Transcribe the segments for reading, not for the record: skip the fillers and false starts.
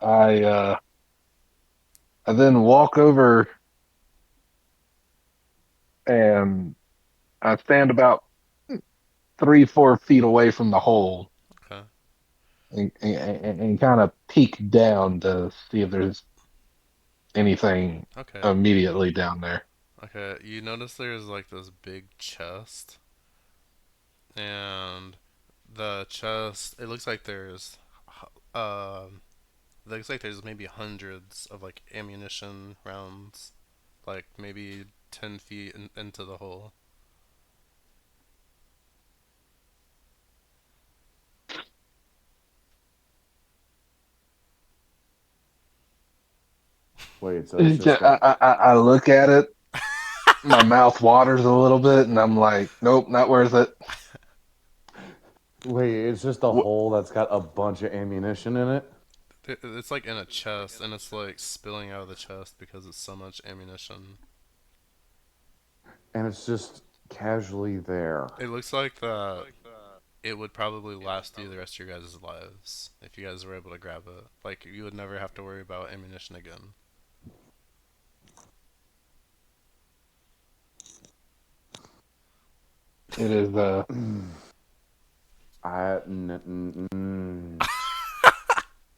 I uh I then walk over and I stand about 3, 4 feet away from the hole Okay. and kind of peek down to see if there's anything Okay. immediately down there. Okay. You notice there's like this big chest, and the chest. It looks like um, looks like there's maybe hundreds of like ammunition rounds, like maybe 10 feet into the hole. Wait, so it's Yeah, just a I look at it, my mouth waters a little bit, and I'm like, nope, not worth it. wait, it's just a Wh- hole that's got a bunch of ammunition in it, It's like in a chest, and it's like spilling out of the chest because it's so much ammunition. and it's just casually there. It looks like that it would probably last you the rest of your guys' lives if you guys were able to grab it. Like you would never have to worry about ammunition again. It is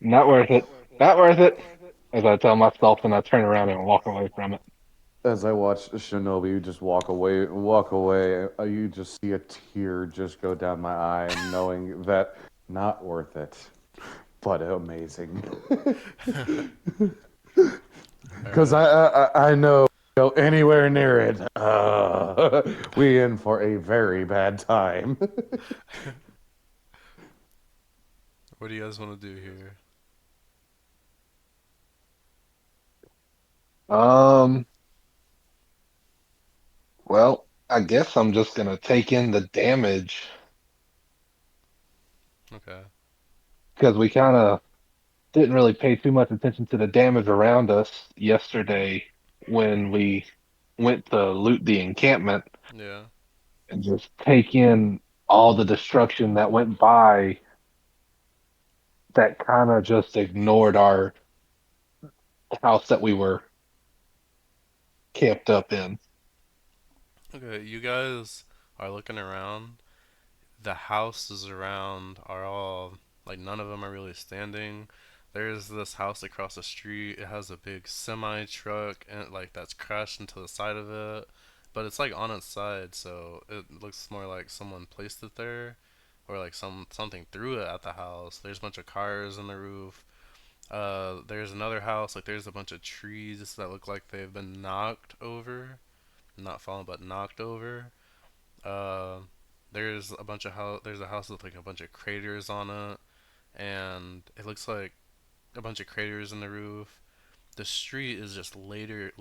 not worth it. Not worth it. As I tell myself, and I turn around and walk away from it. As I watch Shinobi just walk away, you just see a tear just go down my eye, knowing that not worth it, but amazing. All Because right. I know go anywhere near it, we in for a very bad time. What do you guys want to do here? Um, well, I guess I'm just gonna take in the damage Okay. because we kind of didn't really pay too much attention to the damage around us yesterday when we went to loot the encampment Yeah. and just take in all the destruction that went by that kind of just ignored our house that we were camped up in. Okay. You guys are looking around. The houses around are all like none of them are really standing. There's this house across the street. It has a big semi truck and like that's crashed into the side of it, but it's like on its side, so it looks more like someone placed it there, or like something threw it at the house. There's a bunch of cars on the roof. There's another house. Like there's a bunch of trees that look like they've been knocked over, not fallen but knocked over. Uh, there's a bunch of house. There's a house with like a bunch of craters on it, and it looks like a bunch of craters in the roof. The street is just layered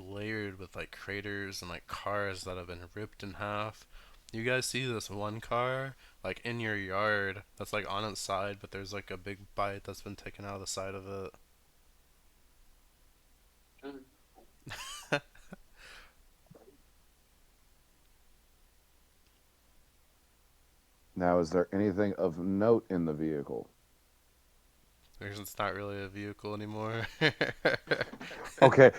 with like craters and like cars that have been ripped in half. You guys see this one car like in your yard that's like on its side, but there's like a big bite that's been taken out of the side of it. Now, is there anything of note in the vehicle? Because it's not really a vehicle anymore. Okay,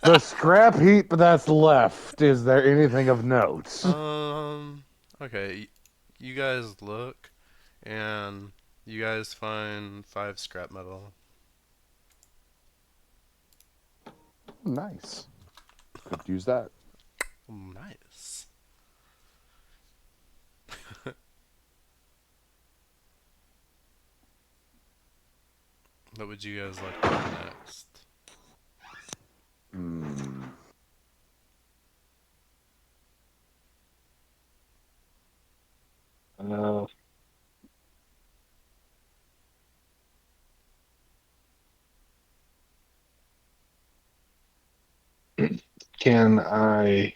the scrap heap that's left. Is there anything of note? um. Okay. You guys look, and you guys find 5 scrap metal. Nice. Could use that. Nice. What would you guys like to do next? Hmm. Uh, can I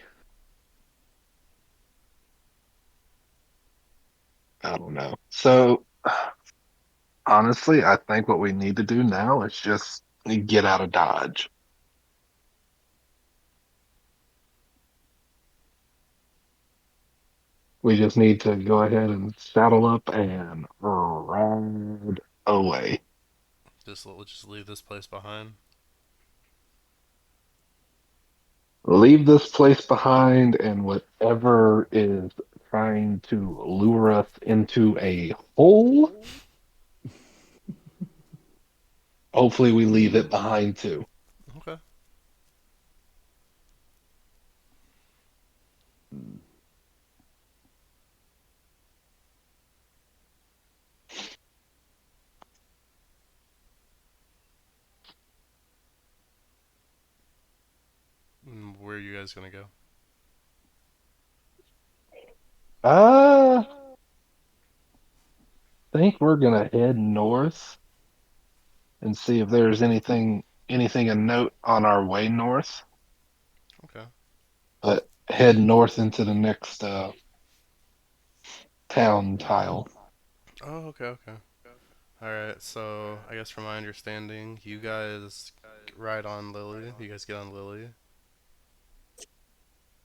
don't know. So honestly, I think what we need to do now is just get out of Dodge. We just need to go ahead and saddle up and ride away. Just leave this place behind. Leave this place behind, and whatever is trying to lure us into a hole, hopefully we leave it behind too. Okay. Where are you guys gonna go? I think we're gonna head north and see if there's anything of note on our way north. Okay. But head north into the next town tile. Oh, okay, okay. All right. So I guess from my understanding, you guys ride on Lily. You guys get on Lily,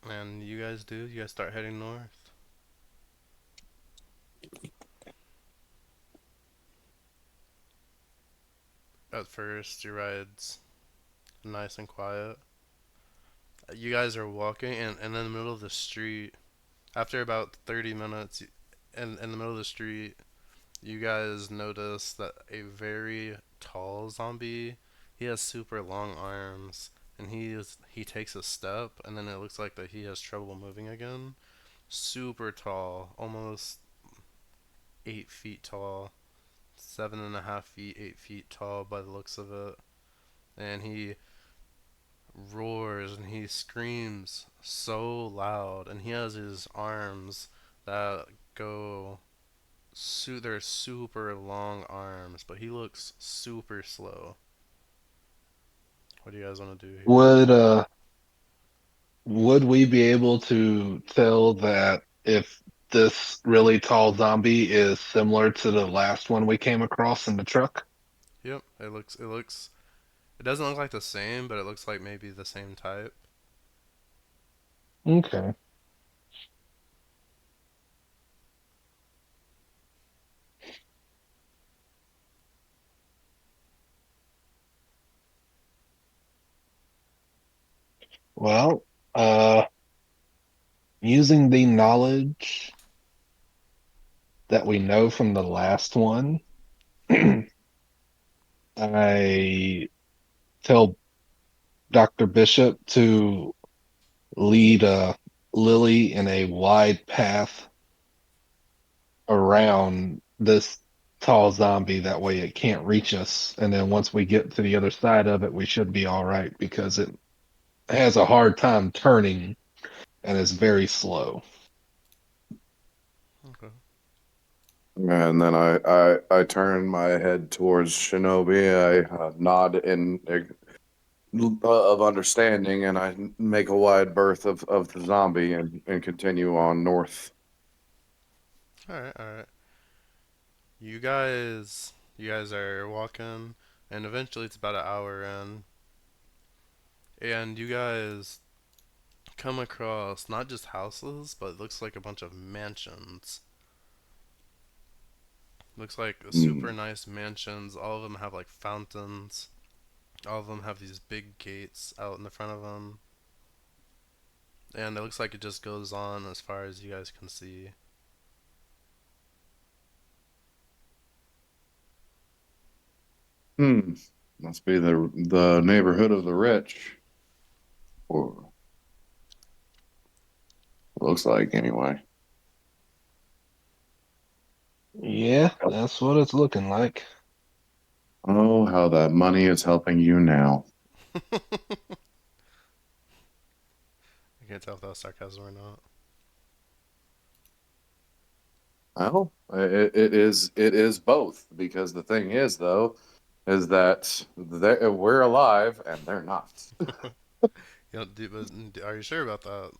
and you guys do. You guys start heading north. At first, your ride's nice and quiet. You guys are walking, and in the middle of the street, after about 30 minutes, in the middle of the street, you guys notice that a very tall zombie, he has super long arms, and he takes a step, and then it looks like that he has trouble moving again. Super tall, almost 8 feet tall, 7.5 feet, 8 feet tall by the looks of it, and he roars and he screams so loud, and he has his arms that go they're super long arms, but he looks super slow. What do you guys want to do here? Would would we be able to tell that if this really tall zombie is similar to the last one we came across in the truck? Yep, it doesn't look like the same, but it looks like maybe the same type. Okay. Well, uh, using the knowledge that we know from the last one, I tell Dr. Bishop to lead Lily in a wide path around this tall zombie. That way it can't reach us. And then once we get to the other side of it, we should be all right because it has a hard time turning and is very slow. Okay. And then I turn my head towards Shinobi. I nod in of understanding, and I make a wide berth of the zombie and continue on north. All right, all right. You guys are walking, and eventually it's about an hour in, and you guys come across not just houses, but it looks like a bunch of mansions. Looks like super Hmm. nice mansions. All of them have like fountains. All of them have these big gates out in the front of them. And it looks like it just goes on as far as you guys can see. Hmm. Must be the neighborhood of the rich. Or looks like anyway. Yeah, that's what it's looking like. Oh, how that money is helping you now. I can't tell if that was sarcasm or not. Well, it is both because the thing is though is that we're alive and they're not. Are you sure about that?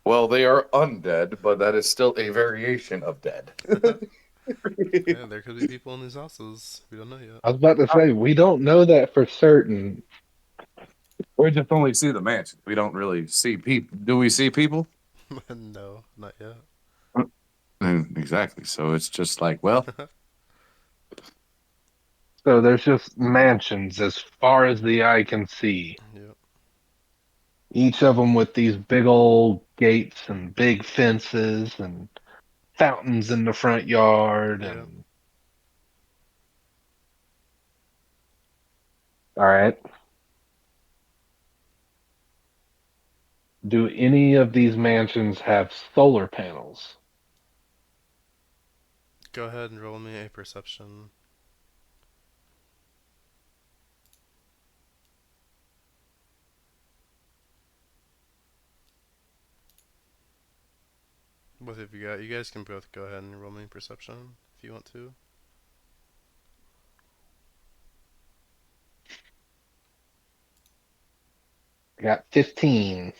Well, they are undead, but that is still a variation of dead. Yeah, there could be people in these houses. We don't know yet. I was about to say, we don't know that for certain. We just only see the mansions. We don't really see people. Do we see people? No, not yet. Exactly. So it's just like, well, So there's just mansions as far as the eye can see. Yep. Each of them with these big old gates and big fences and fountains in the front yard. Yep. And all right, do any of these mansions have solar panels? Go ahead and roll me a perception. What have you got? You guys can both go ahead and roll me perception if you want to. I got 15.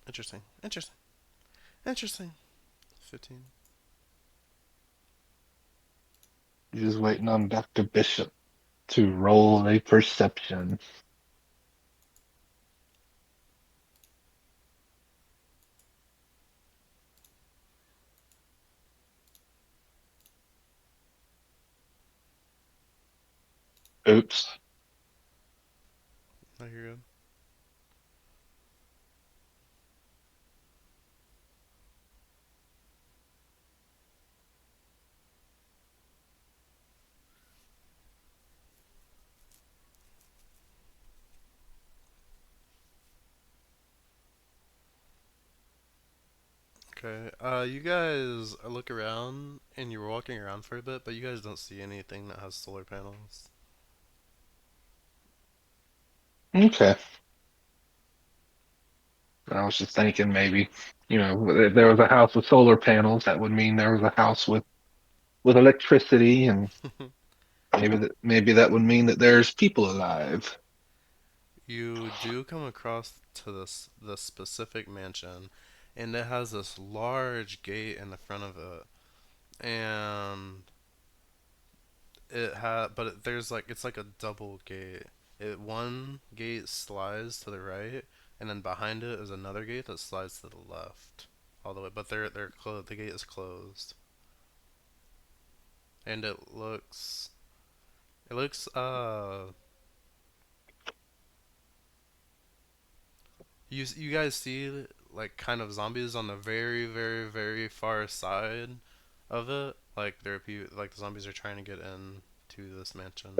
Interesting. Interesting. Interesting. 15. Just waiting on Dr. Bishop to roll a perception. Oops. No, you're good. Okay. You guys look around and you're walking around for a bit, but you guys don't see anything that has solar panels. Okay. I was just thinking maybe, if there was a house with solar panels, that would mean there was a house with electricity, and maybe that would mean that there's people alive. You do come across to this specific mansion, and it has this large gate in the front of it, and there's like it's like a double gate. One gate slides to the right, and then behind it is another gate that slides to the left, all the way. But they're closed. The gate is closed, and it looks. You guys see like kind of zombies on the very very very far side of it. Like there are people like the zombies are trying to get in to this mansion.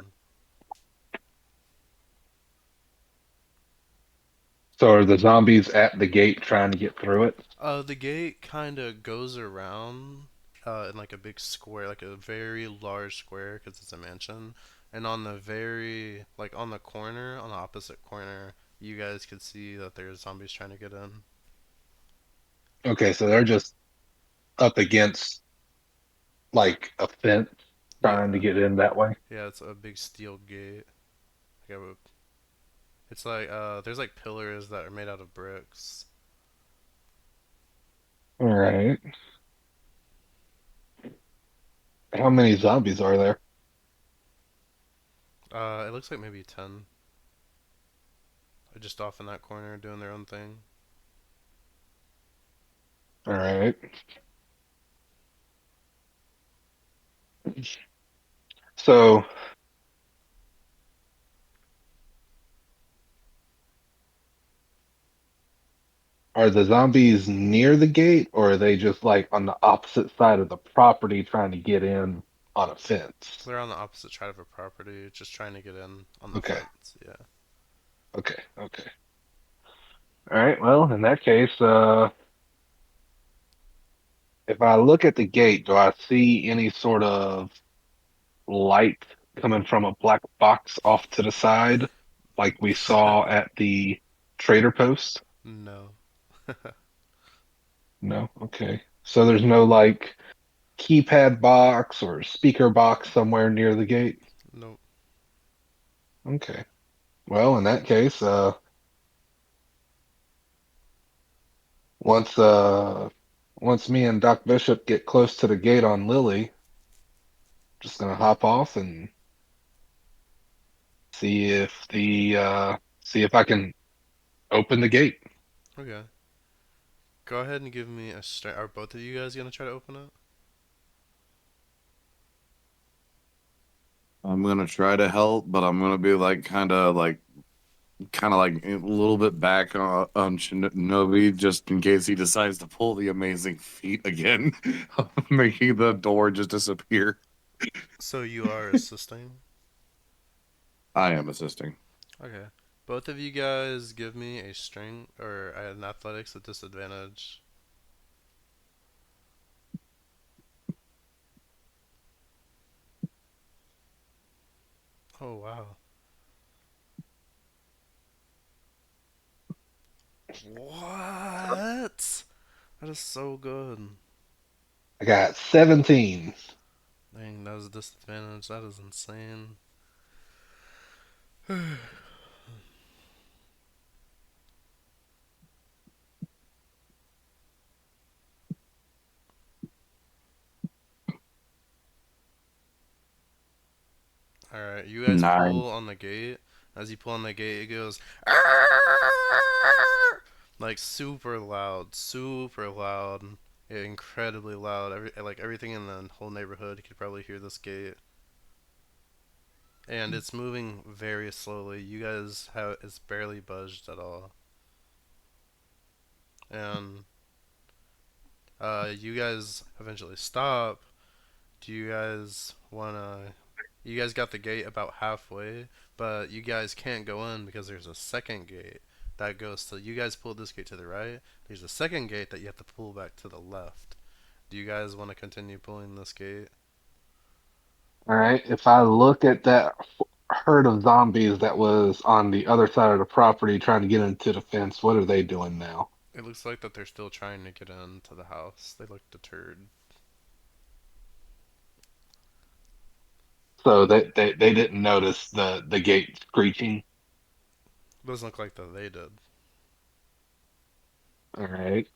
So are the zombies at the gate trying to get through it? The gate kind of goes around in like a big square, like a very large square because it's a mansion. And on the very like on the corner, on the opposite corner, you guys could see that there's zombies trying to get in. Okay, so they're just up against like a fence trying to Yeah. get in that way. Yeah, it's a big steel gate. Like it's like there's like pillars that are made out of bricks. All right. How many zombies are there? It looks like maybe 10 are just off in that corner doing their own thing. All right. So are the zombies near the gate, or are they just like on the opposite side of the property trying to get in on a fence? They're on the opposite side of a property, just trying to get in on the Okay. fence. Yeah. Okay. Okay. All right. Well, in that case, if I look at the gate, do I see any sort of light coming from a black box off to the side, like we saw at the trader post? No. No. Okay. So there's no like keypad box or speaker box somewhere near the gate? Nope. Okay. Well, in that case, once uh once me and Doc Bishop get close to the gate on Lily, just gonna hop off and see if I can open the gate. Okay. Go ahead and give me a strength. Are both of you guys gonna try to open it? I'm gonna try to help, but I'm gonna be like kind of like a little bit back on Shinobi just in case he decides to pull the amazing feat again, making the door just disappear. So you are assisting. I am assisting. Okay. Both of you guys give me a strength or an athletics at disadvantage. Oh wow. What? That is so good. I got 17. Dang, that was a disadvantage. That is insane. Alright, you guys Nine. pull on the gate. As you pull on the gate, it goes "Arrgh!" like super loud, yeah, incredibly loud. Everything in the whole neighborhood could probably hear this gate, and it's moving very slowly. You guys have it's barely budged at all, and you guys eventually stop. Do you guys wanna? You guys got the gate about halfway, but you guys can't go in because there's a second gate that goes to. You guys pulled this gate to the right. There's a second gate that you have to pull back to the left. Do you guys want to continue pulling this gate? All right. If I look at that herd of zombies that was on the other side of the property trying to get into the fence, what are they doing now? It looks like that they're still trying to get into the house. They look deterred. So they didn't notice the gate screeching. Doesn't look like that they did. All right.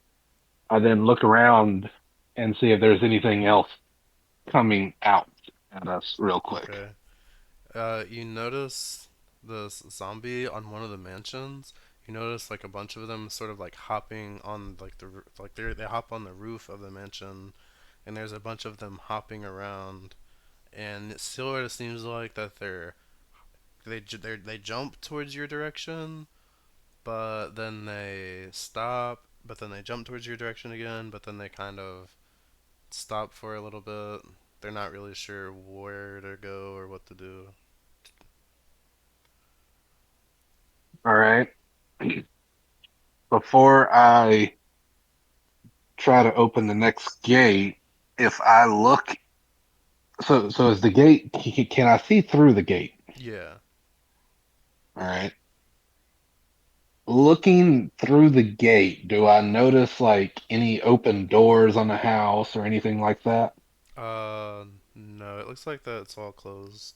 I then look around and see if there's anything else coming out at us real quick. Okay. You notice this zombie on one of the mansions. You notice like a bunch of them sort of like hopping on like they hop on the roof of the mansion, and there's a bunch of them hopping around, and it sort of seems like that they jump towards your direction, but then they stop, but then they jump towards your direction again, but then they kind of stop for a little bit. They're not really sure where to go or what to do. All right. Before I try to open the next gate, if I look, so is the gate? Can I see through the gate? Yeah. All right. Looking through the gate, do I notice like any open doors on the house or anything like that? No, it looks like that it's all closed.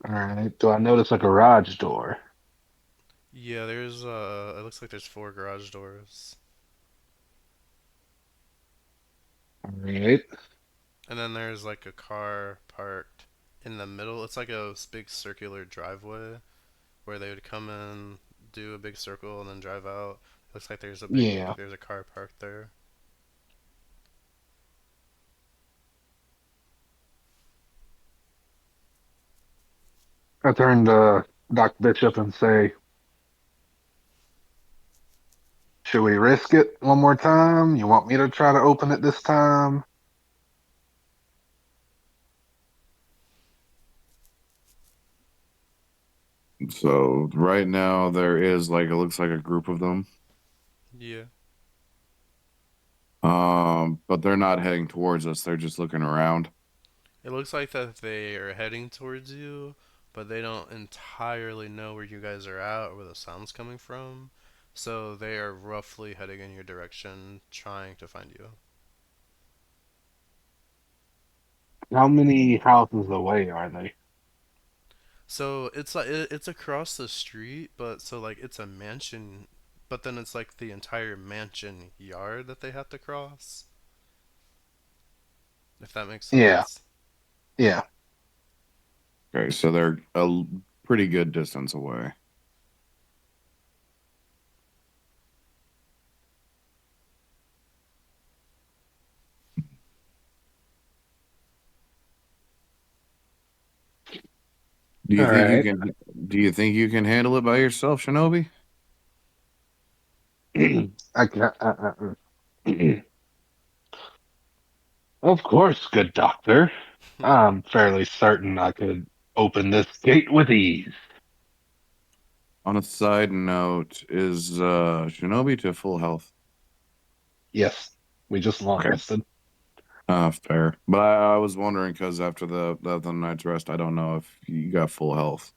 All right. Do I notice a garage door? Yeah, it looks like there's four garage doors. All right. And then there's like a car parked in the middle. It's like a big circular driveway where they would come in, do a big circle, and then drive out. Looks like Yeah. there's a car parked there. I turn to Doc Bishop and say, should we risk it one more time? You want me to try to open it this time? So right now there is like it looks like a group of them. Yeah. But they're not heading towards us. They're just looking around. It looks like that they are heading towards you, but they don't entirely know where you guys are at or where the sound's coming from. So they are roughly heading in your direction, trying to find you. How many houses away are they? So it's across the street, but so like it's a mansion, but then it's like the entire mansion yard that they have to cross. If that makes Yeah. sense. Yeah. Okay, so they're pretty good distance away. Do you All think you right. can? Do you think you can handle it by yourself, Shinobi? I can, of course, good doctor. I'm fairly certain I could open this gate with ease. On a side note, is Shinobi to full health? Yes, we just long Okay. rested. Fair. But I was wondering because after the night's rest, I don't know if you got full health.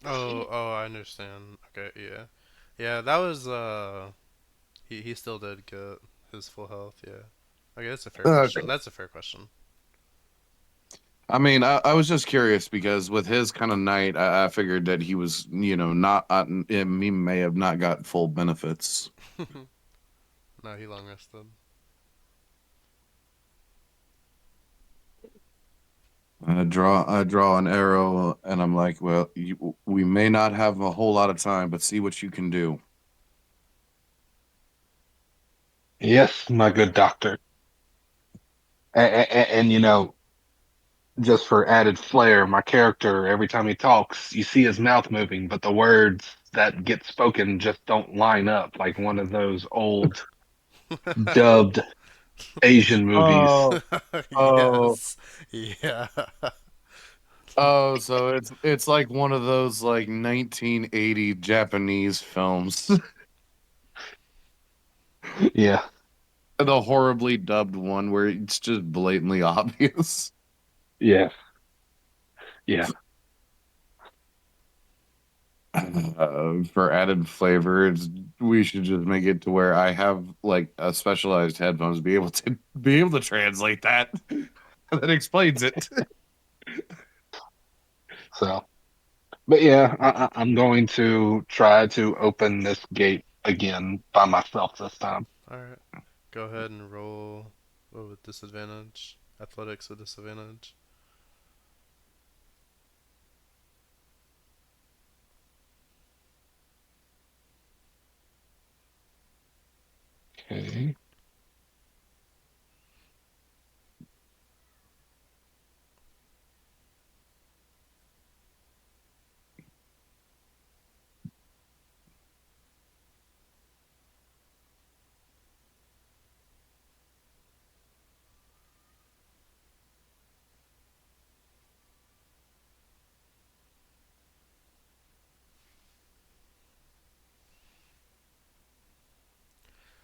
Oh, I understand. Okay, yeah. Yeah, that was he still did get his full health, yeah. Okay, that's a fair Okay. question. That's a fair question. I mean, I was just curious because with his kind of night, I figured that he was, not, he may have not got full benefits. No, he long rested. I draw an arrow, and I'm like, well, we may not have a whole lot of time, but see what you can do. Yes, my good doctor. And just for added flair, my character, every time he talks, you see his mouth moving, but the words that get spoken just don't line up like one of those old dubbed Asian movies. Oh, oh, Yes. Yeah. oh! So it's like one of those like 1980 Japanese films, Yeah, the horribly dubbed one where it's just blatantly obvious. yeah, yeah. For added flavor, we should just make it to where I have like a specialized headphones be able to translate that. That explains it. So, but yeah, I'm going to try to open this gate again by myself this time. Alright. Go ahead and roll with disadvantage. Athletics with disadvantage. Okay.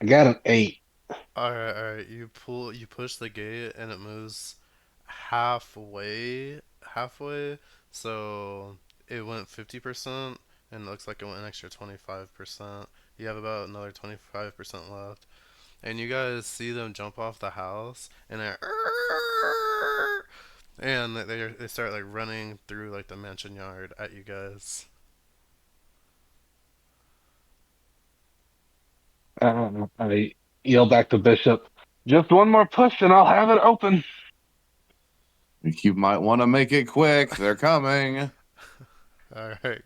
I got an 8. Alright. You push the gate and it moves halfway. So it went 50% and it looks like it went an extra 25%. You have about another 25% left. And you guys see them jump off the house and they start like running through like the mansion yard at you guys. I yell back to Bishop, just one more push and I'll have it open. You might want to make it quick. They're coming. Alright,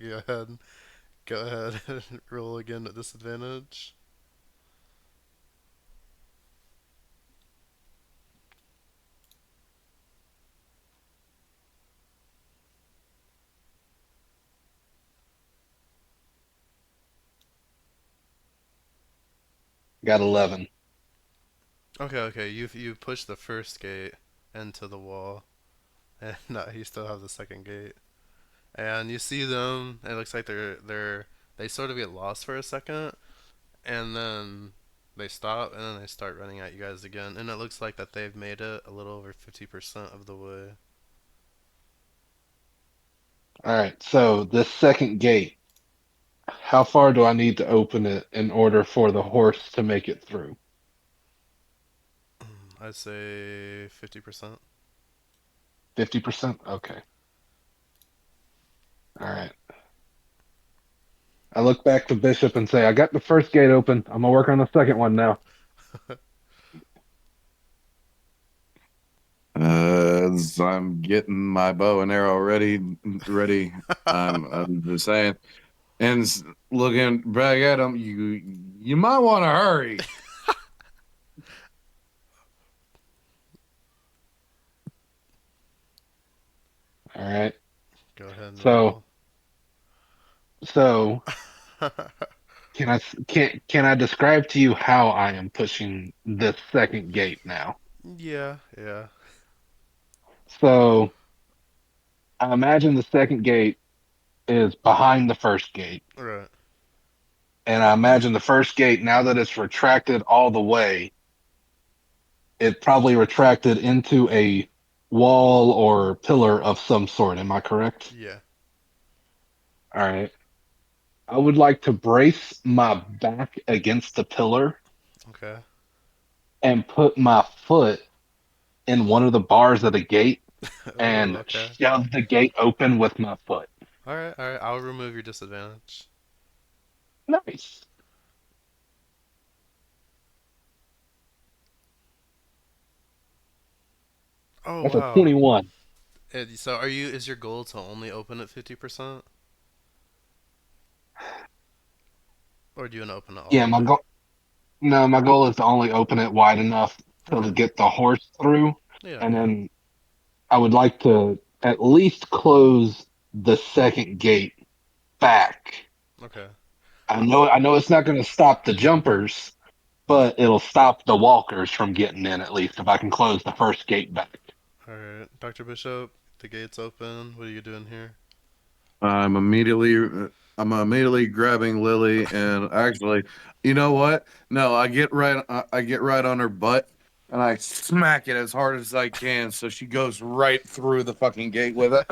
go ahead and roll again at disadvantage. Got 11. Okay, you push the first gate into the wall, and you still have the second gate. And you see them. It looks like they sort of get lost for a second, and then they stop, and then they start running at you guys again. And it looks like that they've made it a little over 50% of the way. All right, so this second gate, how far do I need to open it in order for the horse to make it through? I'd say 50%. 50%? Okay. All right. I look back to Bishop and say, I got the first gate open. I'm gonna work on the second one now. As I'm getting my bow and arrow ready. I'm just saying, and looking back at him, you might want to hurry. All right. Go ahead and So roll. so can I describe to you how I am pushing this second gate now? Yeah, yeah. So I imagine the second gate is behind the first gate. Right. And I imagine the first gate, now that it's retracted all the way, it probably retracted into a wall or pillar of some sort. Am I correct? Yeah. All right. I would like to brace my back against the pillar Okay. and put my foot in one of the bars of the gate Oh, and okay. shove the gate open with my foot. All right, all right. I'll remove your disadvantage. Nice. Oh, That's a wow. 21. So are you is your goal to only open at 50% or do you want to open it all Yeah, the my way? goal. No, my goal is to only open it wide enough to Okay. get the horse through, Yeah, and yeah. then I would like to at least close the second gate back. Okay. I know it's not going to stop the jumpers, but it'll stop the walkers from getting in at least if I can close the first gate back. All right. Dr. Bishop, the gate's open. What are you doing here? I'm immediately I'm immediately grabbing Lily and actually, you know what? No, I get right on her butt and I smack it as hard as I can so she goes right through the fucking gate with it.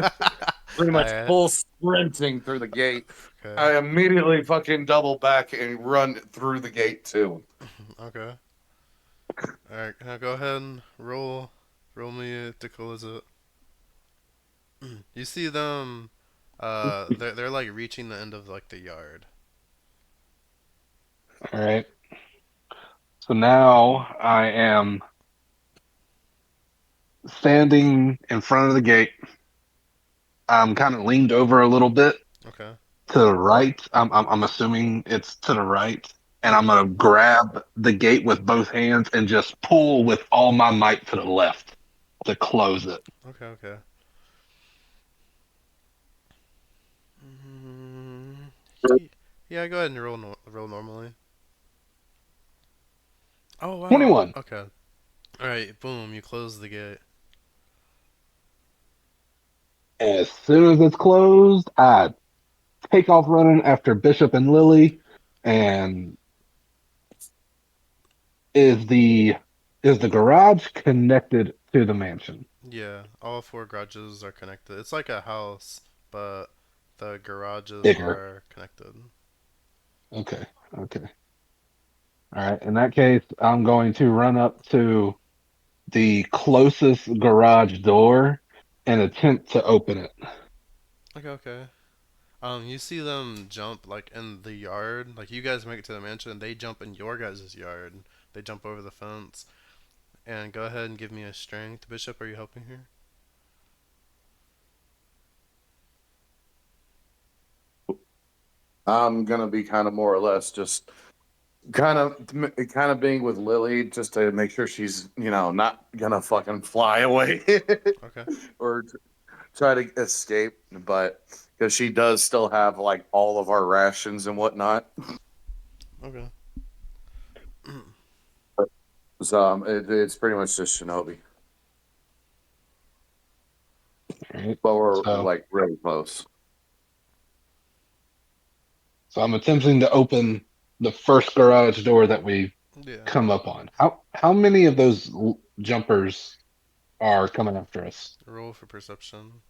Pretty All much right. full sprinting through the gate. Okay. I immediately fucking double back and run through the gate too. Okay. All right. Now go ahead and roll me to close it. You see them they're like reaching the end of like the yard. All right. So now I am standing in front of the gate. I'm kind of leaned over a little bit Okay. to the right. I'm assuming it's to the right. And I'm Yeah. going to grab the gate with both hands and just pull with all my might to the left to close it. Okay, okay. Mm, yeah, go ahead and roll normally. Oh wow. 21. Okay. All right. Boom. You close the gate. As soon as it's closed, I take off running after Bishop and Lily. And is the is the garage connected to the mansion? Yeah. All four garages are connected. It's like a house, but the garages Bigger. are connected. Okay. Okay. All right. In that case, I'm going to run up to the closest garage door and attempt to open it. Okay, okay. You see them jump like in the yard. Like you guys make it to the mansion, they jump in your guys' yard. They jump over the fence. And go ahead and give me a strength. Bishop, are you helping here? I'm gonna be kind of more or less just kind of being with Lily just to make sure she's not gonna fucking fly away Okay. or try to escape, but because she does still have like all of our rations and whatnot. Okay. So it's pretty much just Shinobi, All right. but we're So like really close. so I'm attempting to open the first garage door that we Yeah. come up on. How many of those jumpers are coming after us? Roll for perception.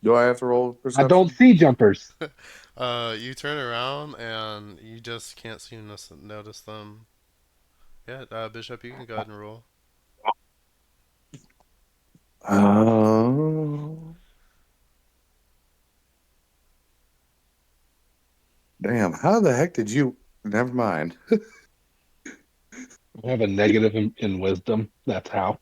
Do I have to roll I don't perception? see jumpers. You turn around and you just can't seem to notice them. Yeah, Bishop, you can go ahead and roll. Oh, damn! How the heck did you? Never mind. I have a negative in wisdom. That's how.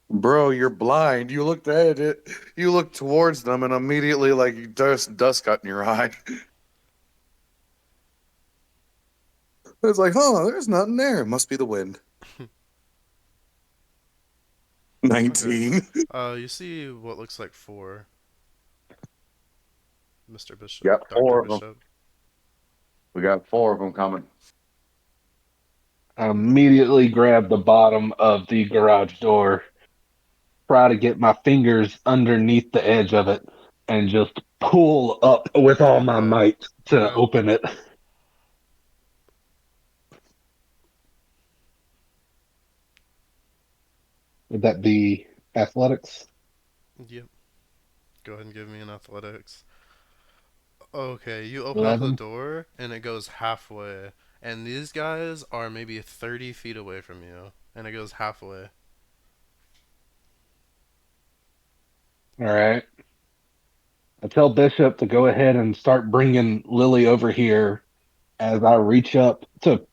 Bro, you're blind. You looked at it. You look towards them, and immediately, like dust got in your eye. It's like, oh, there's nothing there. It must be the wind. Okay. 19. You see what looks like four, Mr. Bishop, Got Dr. four of them. Bishop. We got four of them coming. I immediately grab the bottom of the garage door, try to get my fingers underneath the edge of it, and just pull up with all my Okay. might to Okay. open it. Would that be athletics? Yep. Go ahead and give me an athletics. Okay, you open up the 11. door and it goes halfway. And these guys are maybe 30 feet away from you. And it goes halfway. All right. I tell Bishop to go ahead and start bringing Lily over here as I reach up to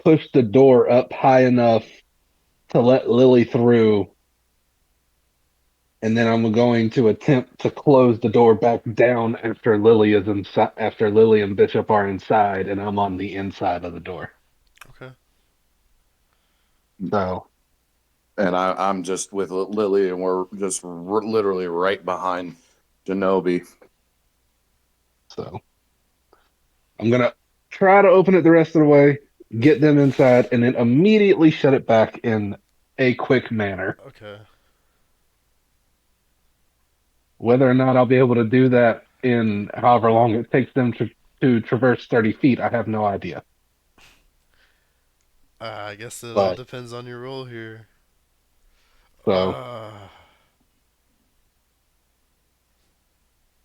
push the door up high enough to let Lily through. And then I'm going to attempt to close the door back down after Lily is inside, after Lily and Bishop are inside, and I'm on the inside of the door. Okay. So, And I'm just with Lily, and we're just literally right behind Shinobi. so I'm gonna try to open it the rest of the way, get them inside, and then immediately shut it back in a quick manner. Okay. Whether or not I'll be able to do that in however long it takes them to traverse 30 feet, I have no idea. I guess it all But depends on your role here. so Uh,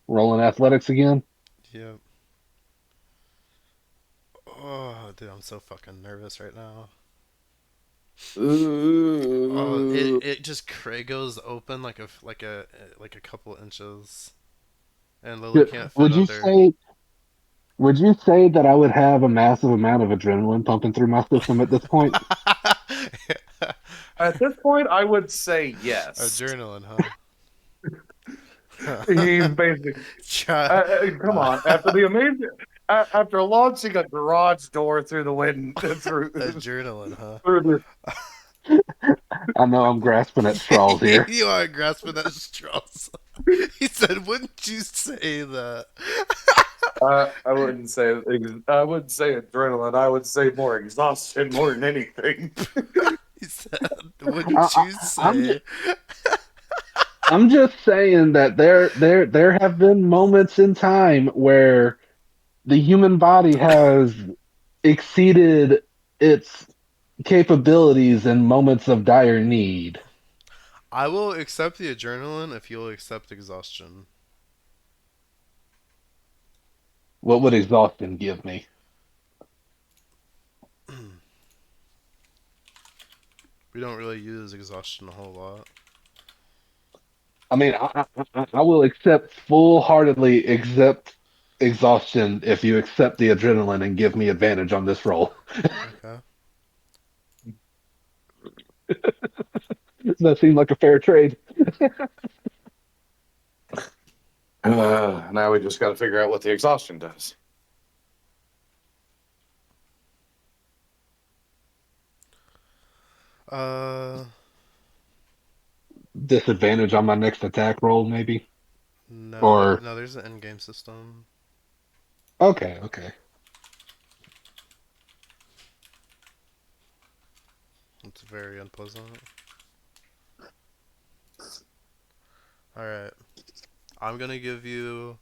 rolling athletics again. yep. Oh, dude, I'm so fucking nervous right now. Oh, it Ooh. it just goes open like a couple inches, and Lily can't fit Would you under. say would you say that I would have a massive amount of adrenaline pumping through my system at this point? At this point, I would say yes. Adrenaline, He's huh? basically, Try. come on. After the amazing, after launching a garage door through the wind, Adrenaline, huh? through the, I know I'm grasping at straws here. You are grasping at straws. He said, "Wouldn't you say that?" I wouldn't say adrenaline. I would say more exhaustion more than anything. He said, "Wouldn't I, you I'm say?" I'm just saying that there have been moments in time where the human body has exceeded its capabilities in moments of dire need. I will accept the adrenaline if you'll accept exhaustion. What would exhaustion give me? We don't really use exhaustion a whole lot. I mean, I will accept full-heartedly accept exhaustion if you accept the adrenaline and give me advantage on this roll. Okay. Does that seem like a fair trade? Now we just got to figure out what the exhaustion does. Uh, Disadvantage on my next attack roll, maybe? no, Or no. There's an end game system. okay, okay. It's very unpleasant. All right. I'm gonna give you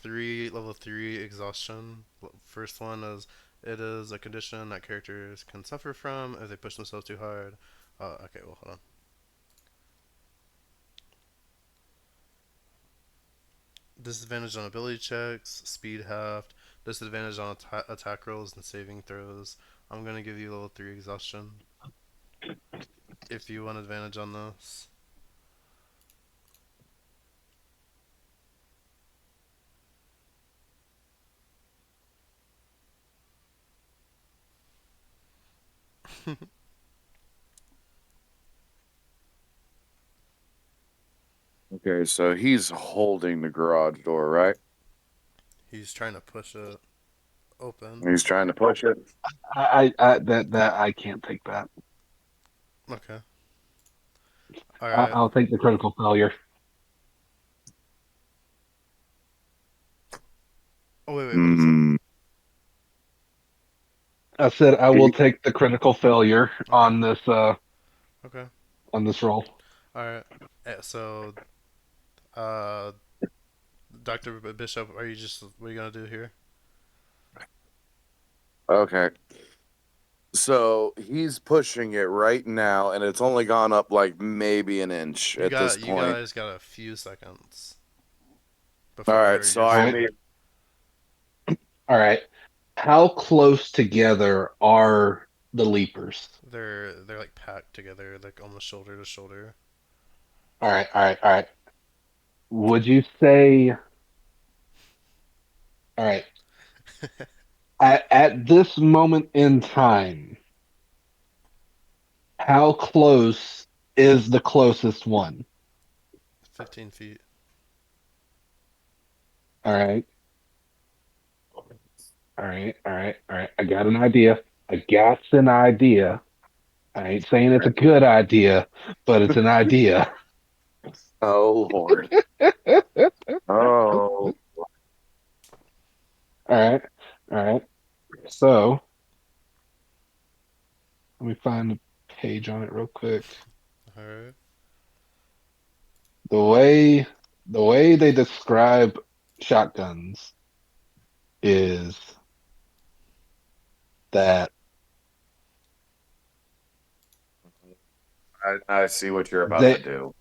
level three exhaustion. First one is it is a condition that characters can suffer from if they push themselves too hard. Okay, well, hold on. Disadvantage on ability checks, speed halved, disadvantage on attack rolls and saving throws. I'm gonna give you level three exhaustion if you want advantage on this. Okay, so he's holding the garage door, right? He's trying to push it open. He's trying to push it. That I can't take that. Okay. All right. I'll take the critical failure. Oh wait, what was it? Hmm. I said I will He- take the critical failure Okay. Okay. on this roll. All right. So, uh, Doctor Bishop, are you just what are you gonna do here? Okay. So he's pushing it right now, and it's only gone up like maybe an inch at this You point. guys got a few seconds All right, before so you're All I right. mean, All right. How close together are the leapers? they're like packed together, like almost shoulder to shoulder. All right. All right. All right. Would you say, all right, at this moment in time, how close is the closest one? 15 feet. All right. All right. All right. All right. I got an idea. I got an idea. I ain't saying it's a good idea, but it's an idea. oh Lord. Oh, All right. All right. So let me find the page on it real quick. All right. The way the way they describe shotguns is that I see what you're about to they do.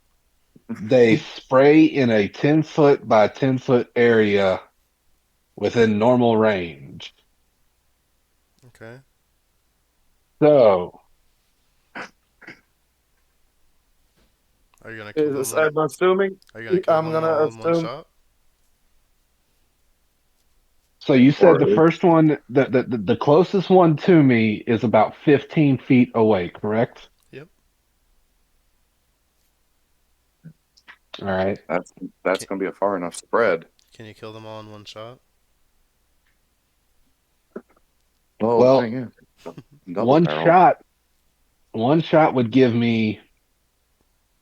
they spray in a 10-foot by 10-foot area within normal range. Okay. So, Are you gonna kill Is, them? I'm assuming. Are you gonna kill I'm them gonna all in one assume. shot? so you said Or the first one, the closest one to me is about 15 feet away, correct? Yep. All right. that's Can gonna be a far enough spread. Can you kill them all in one shot? Well, the Well, thing is, double one barrel. shot, one shot would give me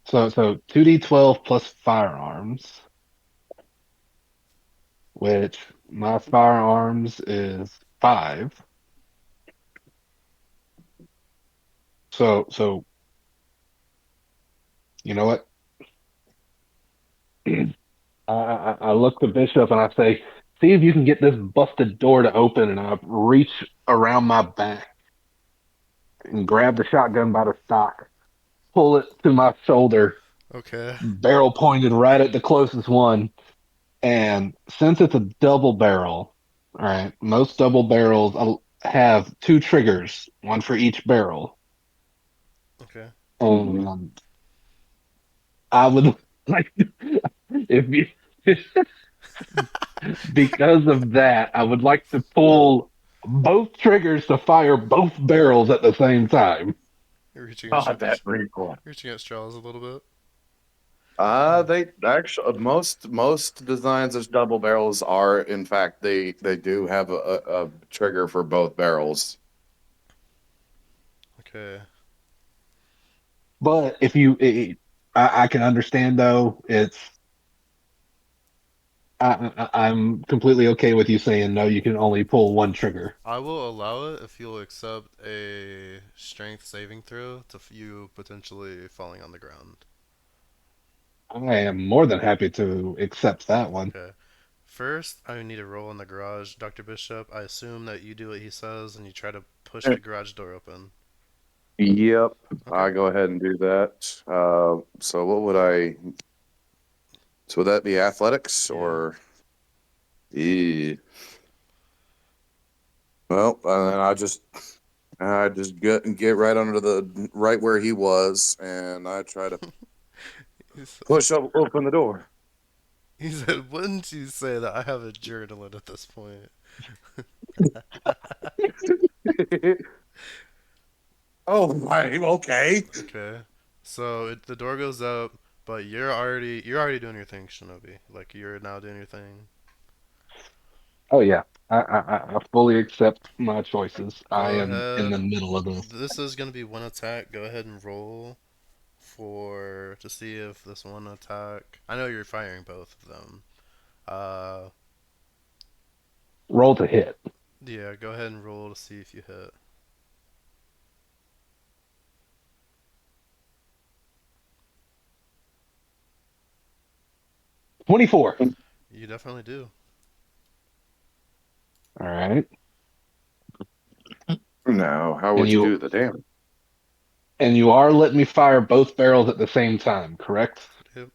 so 2d12 plus firearms, which my firearms is 5. So you know what? I look to Bishop and I say, see if you can get this busted door to open. And I reach around my back and grab the shotgun by the stock, pull it to my shoulder, Okay. barrel pointed right at the closest one. And since it's a double barrel, all right, most double barrels have 2 triggers, one for each barrel. Okay. And I would like, if you, because of that, I would like to pull both triggers to fire both barrels at the same time. You're God, that's pretty cool. reaching at straws a little bit. They actually most designs of double barrels are in fact they do have a trigger for both barrels. Okay. But if I can understand though, I'm completely okay with you saying no. You can only pull one trigger. I will allow it if you'll accept a strength saving throw to you potentially falling on the ground. I am more than happy to accept that one. Okay. First, I need a roll in the garage, Dr. Bishop. I assume that you do what he says and you try to push the garage door open. Yep, Okay. I go ahead and do that. So what would I? So would that be athletics Yeah. or? Yeah. Well, and then I just get right under the right where he was, and I try to He said, open the door. he said, wouldn't you say that I have adrenaline at this point? Oh my, okay. Okay. So the door goes up, But you're already doing your thing, Shinobi. Like you're now doing your thing. Oh yeah, I fully accept my choices. I Go am in the ahead. middle of this. This is gonna be one attack. Go ahead and roll for to see if this one attack. I know you're firing both of them. Uh, Roll to hit. yeah. Go ahead and roll to see if you hit. 24. You definitely do. All right. Now, how And would you you do the damage? and you are letting me fire both barrels at the same time, correct? Yep.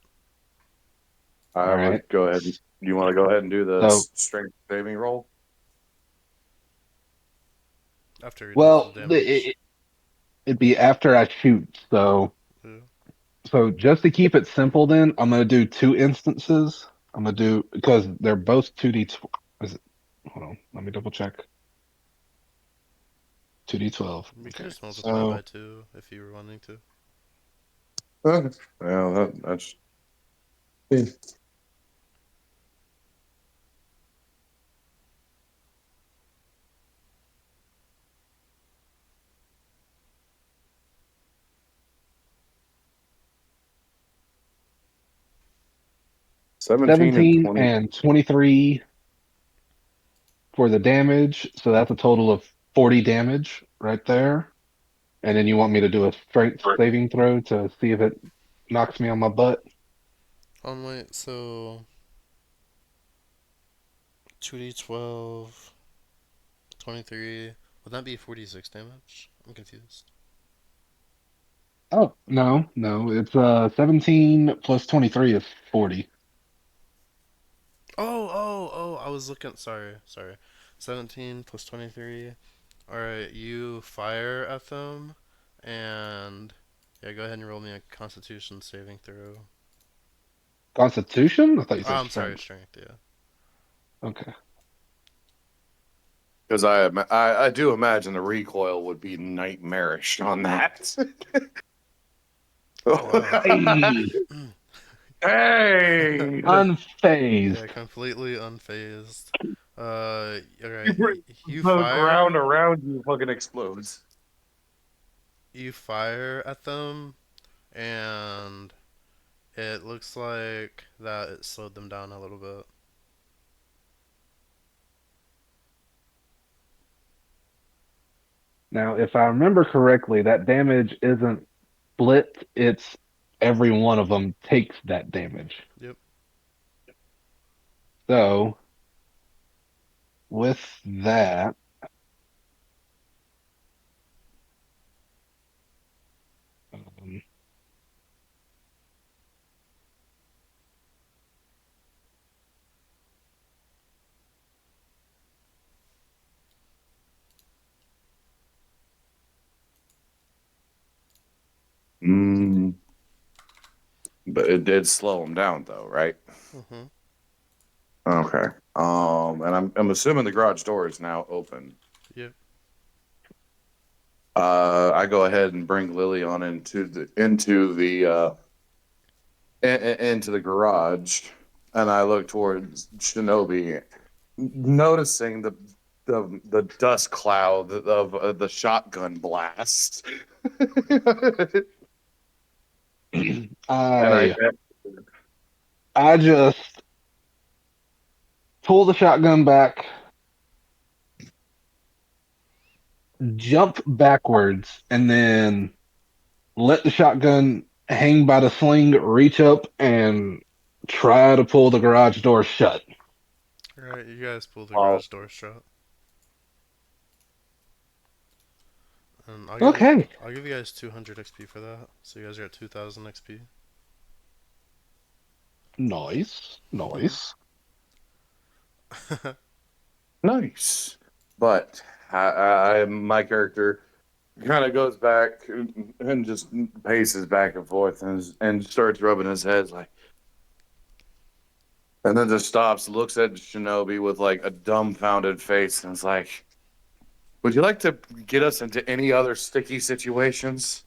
All I right. would go ahead. You want to go ahead and do the So, strength saving roll? After he does the well, damage. it'd be after I shoot. Yeah. So just to keep it simple, then I'm gonna do two instances. I'm gonna do because they're both 2d12. Is it? Hold on. Let me double check. 2d12. You can Okay. just multiply by So two if you were wanting to. Well, that's 17 and 17 20. and 23 for the damage. So that's a total of 40 damage right there. And then you want me to do a strength saving throw to see if it knocks me on my butt. Wait, so 2d12, 23. Would that be 46 damage? I'm confused. Oh, no, no. It's 17 plus 23 is 40. Oh, I was looking. Sorry. 17 plus 23. Alright, you fire at them, and yeah, go ahead and roll me a constitution saving throw. Constitution? I thought you Oh, said I'm sorry, strength. strength, yeah. Okay. Because I do imagine the recoil would be nightmarish on that. Oh, wow. Hey, Hey! Yeah, unfazed. completely unfazed. You Alright, bring- you the ground fire. around you fucking explodes. You fire at them, and it looks like that it slowed them down a little bit. Now, if I remember correctly, that damage isn't split, it's every one of them takes that damage. Yep. So, with that, um, Mm, but it did slow him down, though, right? Mm-hmm. Okay. And I'm assuming the garage door is now open. Yep. I go ahead and bring Lily on into the garage, and I look towards Shinobi, noticing the dust cloud of the shotgun blast. And I I I just pull the shotgun back, jump backwards, and then let the shotgun hang by the sling, reach up, and try to pull the garage door shut. Alright, you guys pull the I'll garage door shut. And Okay. I'll give you guys 200 XP for that. So you guys are at 2000 XP. Nice. Nice. nice, but my character kind of goes back and just paces back and forth and starts rubbing his head like, and then just stops, looks at Shinobi with like a dumbfounded face, and is like, "Would you like to get us into any other sticky situations?"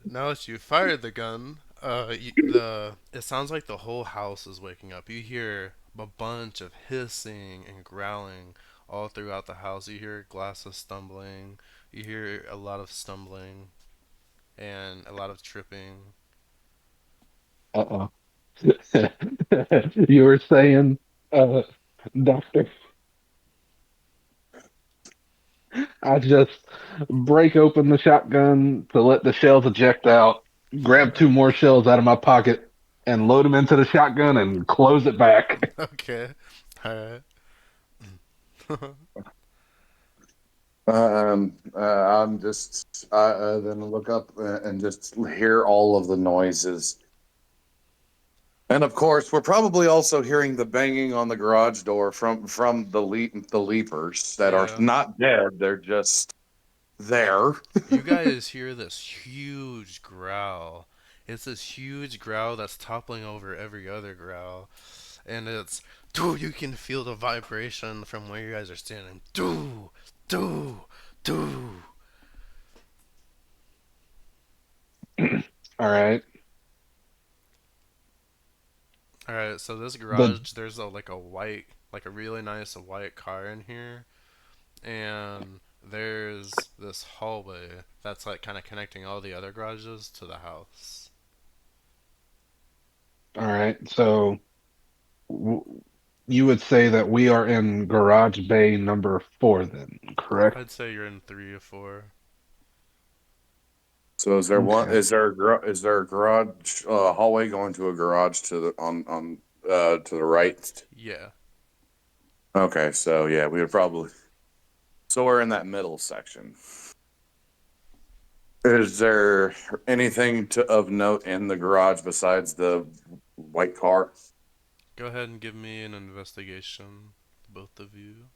Now that you fired the gun, it sounds like the whole house is waking up. You hear a bunch of hissing and growling all throughout the house. You hear glasses stumbling. You hear a lot of stumbling and a lot of tripping. Uh-oh. You were saying, uh, Doctor, I just break open the shotgun to let the shells eject out, grab two more shells out of my pocket, and load them into the shotgun and close it back. Okay. Alright. I'm just then look up and just hear all of the noises. And of course, we're probably also hearing the banging on the garage door from the leapers that are Yeah. not dead. They're just there. You guys hear this huge growl. It's this huge growl that's toppling over every other growl. And it's, dude, you can feel the vibration from where you guys are standing. Dude, dude, dude. All right. Alright, so this The garage, there's like a really nice white car in here. And there's this hallway that's like kind of connecting all the other garages to the house. all right. So w you would say that we are in garage bay number 4 then, correct? I'd say you're in 3 or 4. So is there one? Okay. Is there a garage hallway going to a garage to the on to the right? Yeah. Okay, so yeah, we would probably. So we're in that middle section. Is there anything of note in the garage besides the white car? Go ahead and give me an investigation, both of you.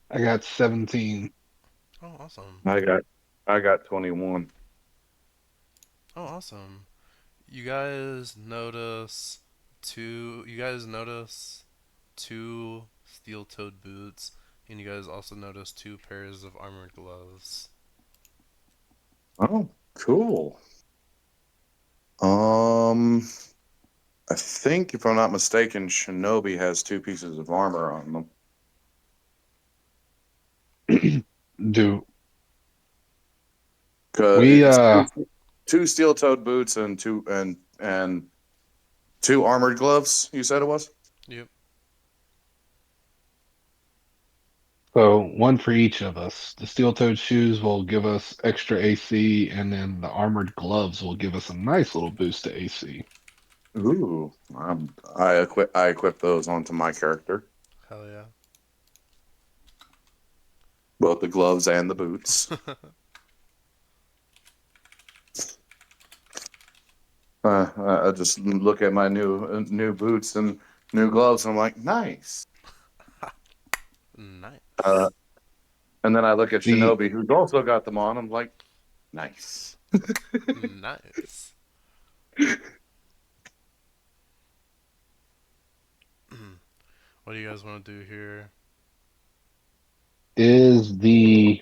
I got 17. Oh, awesome. I got I got 21. Oh, awesome. You guys notice you guys notice two steel-toed boots, and you guys also notice 2 pairs of armored gloves. Oh, cool. Um, I think if I'm not mistaken, Shinobi has two pieces of armor on them. Do Cause we it's two steel-toed boots and two armored gloves. You said it was. Yep. so one for each of us. The steel-toed shoes will give us extra AC, and then the armored gloves will give us a nice little boost to AC. Ooh, I equip those onto my character, Hell yeah. both the gloves and the boots. I just look at my new boots and new gloves, and I'm like, nice. Uh, Nice. and then I look at The Shinobi, who's also got them on. I'm like, nice. Nice. What do you guys want to do here? is the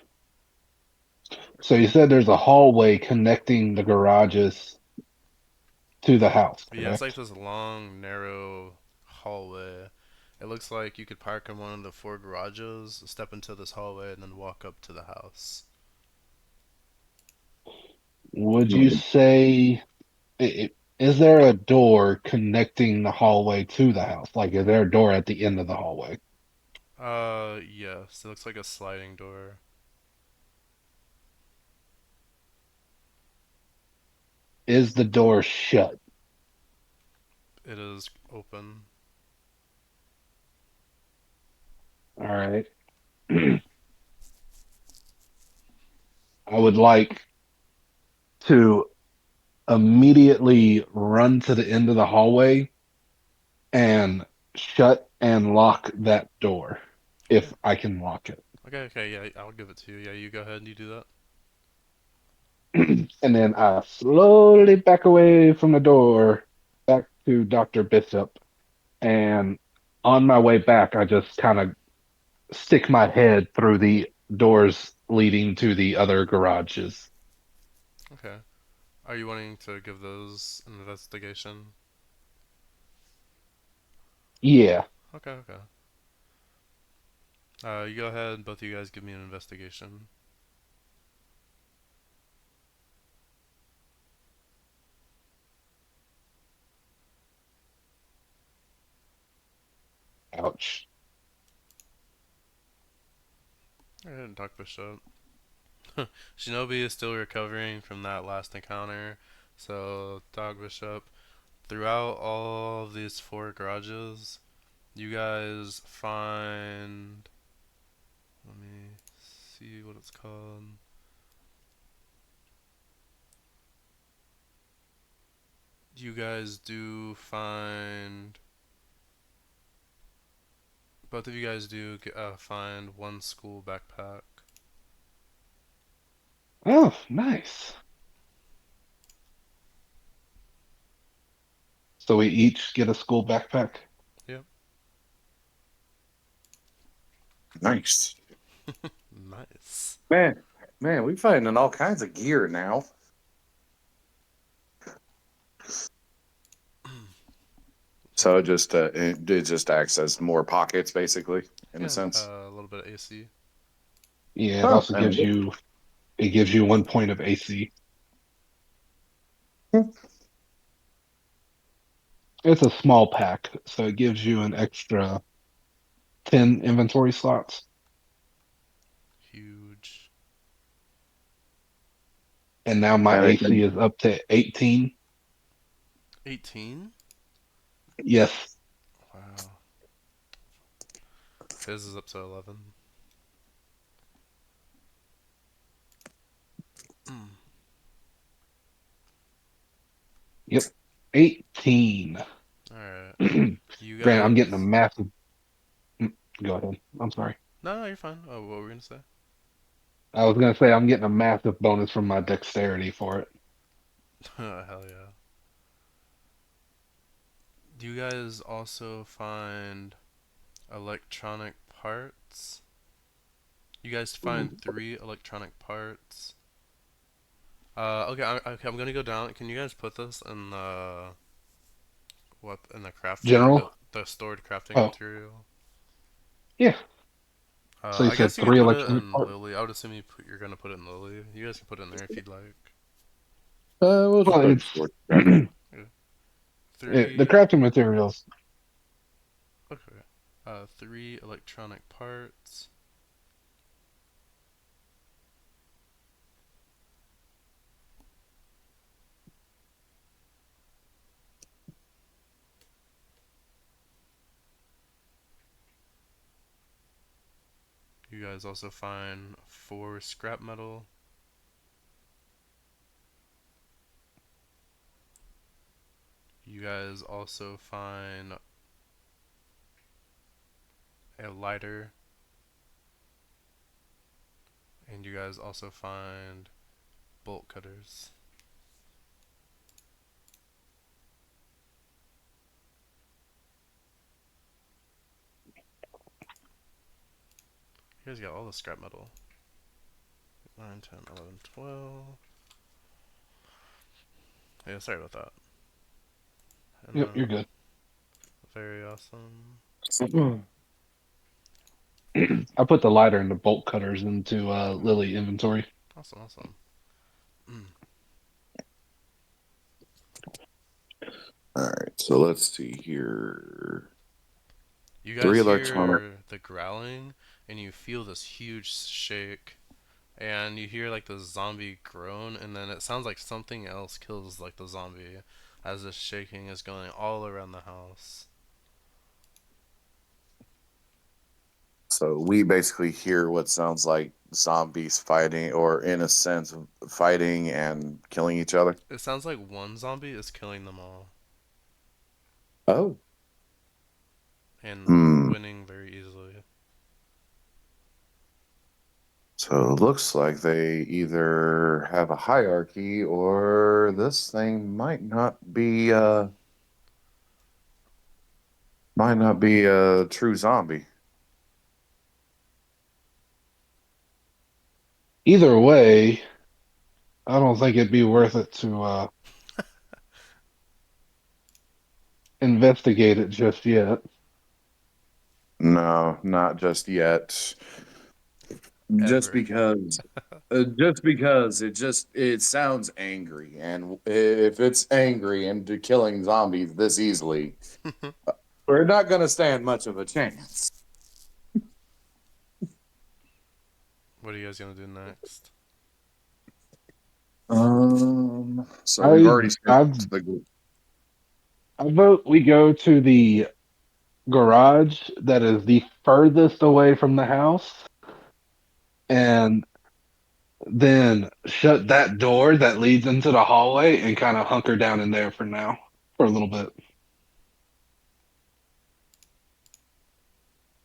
so you said there's a hallway connecting the garages to the house, Yeah, it's like correct? this long, narrow hallway. It looks like you could park in one of the 4 garages, step into this hallway, and then walk up to the house. Would you say is there a door connecting the hallway to the house? Like, is there a door at the end of the hallway? Yes, it looks like a sliding door. Is the door shut? It is open. All right. I would like to immediately run to the end of the hallway and shut and lock that door Okay. if I can lock it. Okay, yeah, I'll give it to you. Yeah, you go ahead and you do that. And then I slowly back away from the door, back to Dr. Bishop. And on my way back, I just kind of stick my head through the doors leading to the other garages. Okay. Are you wanting to give those an investigation? Yeah, Okay, okay. You go ahead, both of you guys give me an investigation. ouch. Alright, Doc Bishop. Shinobi is still recovering from that last encounter. So, Doc Bishop, throughout all of these four garages, you guys find. Let me see what it's called. You guys do find. Both of you guys do find one school backpack. Oh, nice. So we each get a school backpack. Yep. Nice. Nice. Man, we finding all kinds of gear now. So it just acts as more pockets, basically, in a Yeah, sense. a little bit of AC. Yeah, it Oh, also and gives you 1 point of AC. It's a small pack, so it gives you an extra 10 inventory slots. Huge. And now my and it AC can, is up to 18. 18? Yes. Wow. His is up to 11. Yep. 18. Alright. Granted, You I'm getting a guys. massive. Go ahead. I'm sorry. No, no, you're fine. Oh, what were we gonna say? I was gonna say I'm getting a massive bonus from my dexterity for it. Hell yeah. Do you guys also find electronic parts? You guys find three electronic parts. Okay, I'm gonna go down. Can you guys put this in the crafting, General? the stored crafting Oh, material? yeah. So you I said guess you could three put it electronic in parts? Lily. I would assume you're gonna put it in Lily. You guys can put it in there if you'd like. we'll just Well, put it it's for crafting. Yeah. the Three. crafting materials. Okay. Three electronic parts. You guys also find four scrap metal. You guys also find a lighter, and you guys also find bolt cutters. You guys got all the scrap metal. 9, 10, 11, 12. Yeah, sorry about that. And Yep, you're good. very awesome. I put the lighter and the bolt cutters into Lily inventory. Awesome, awesome. Mm. All right, so let's see here. You Three guys electronic. hear the growling, and you feel this huge shake, and you hear like the zombie groan, and then it sounds like something else kills like the zombie, as this shaking is going all around the house. So we basically hear what sounds like zombies fighting, or in a sense, fighting and killing each other. It sounds like one zombie is killing them all, Oh. and Hmm. winning very easily. So it looks like they either have a hierarchy or this thing might not be a true zombie. Either way, I don't think it'd be worth it to investigate it just yet. No, not just yet. Just Ever. because it sounds angry, and if it's angry and killing zombies this easily, we're not going to stand much of a chance. What are you guys gonna do next? So we've I already I searched the. I vote we go to the garage that is the furthest away from the house and then shut that door that leads into the hallway and kind of hunker down in there for now for a little bit.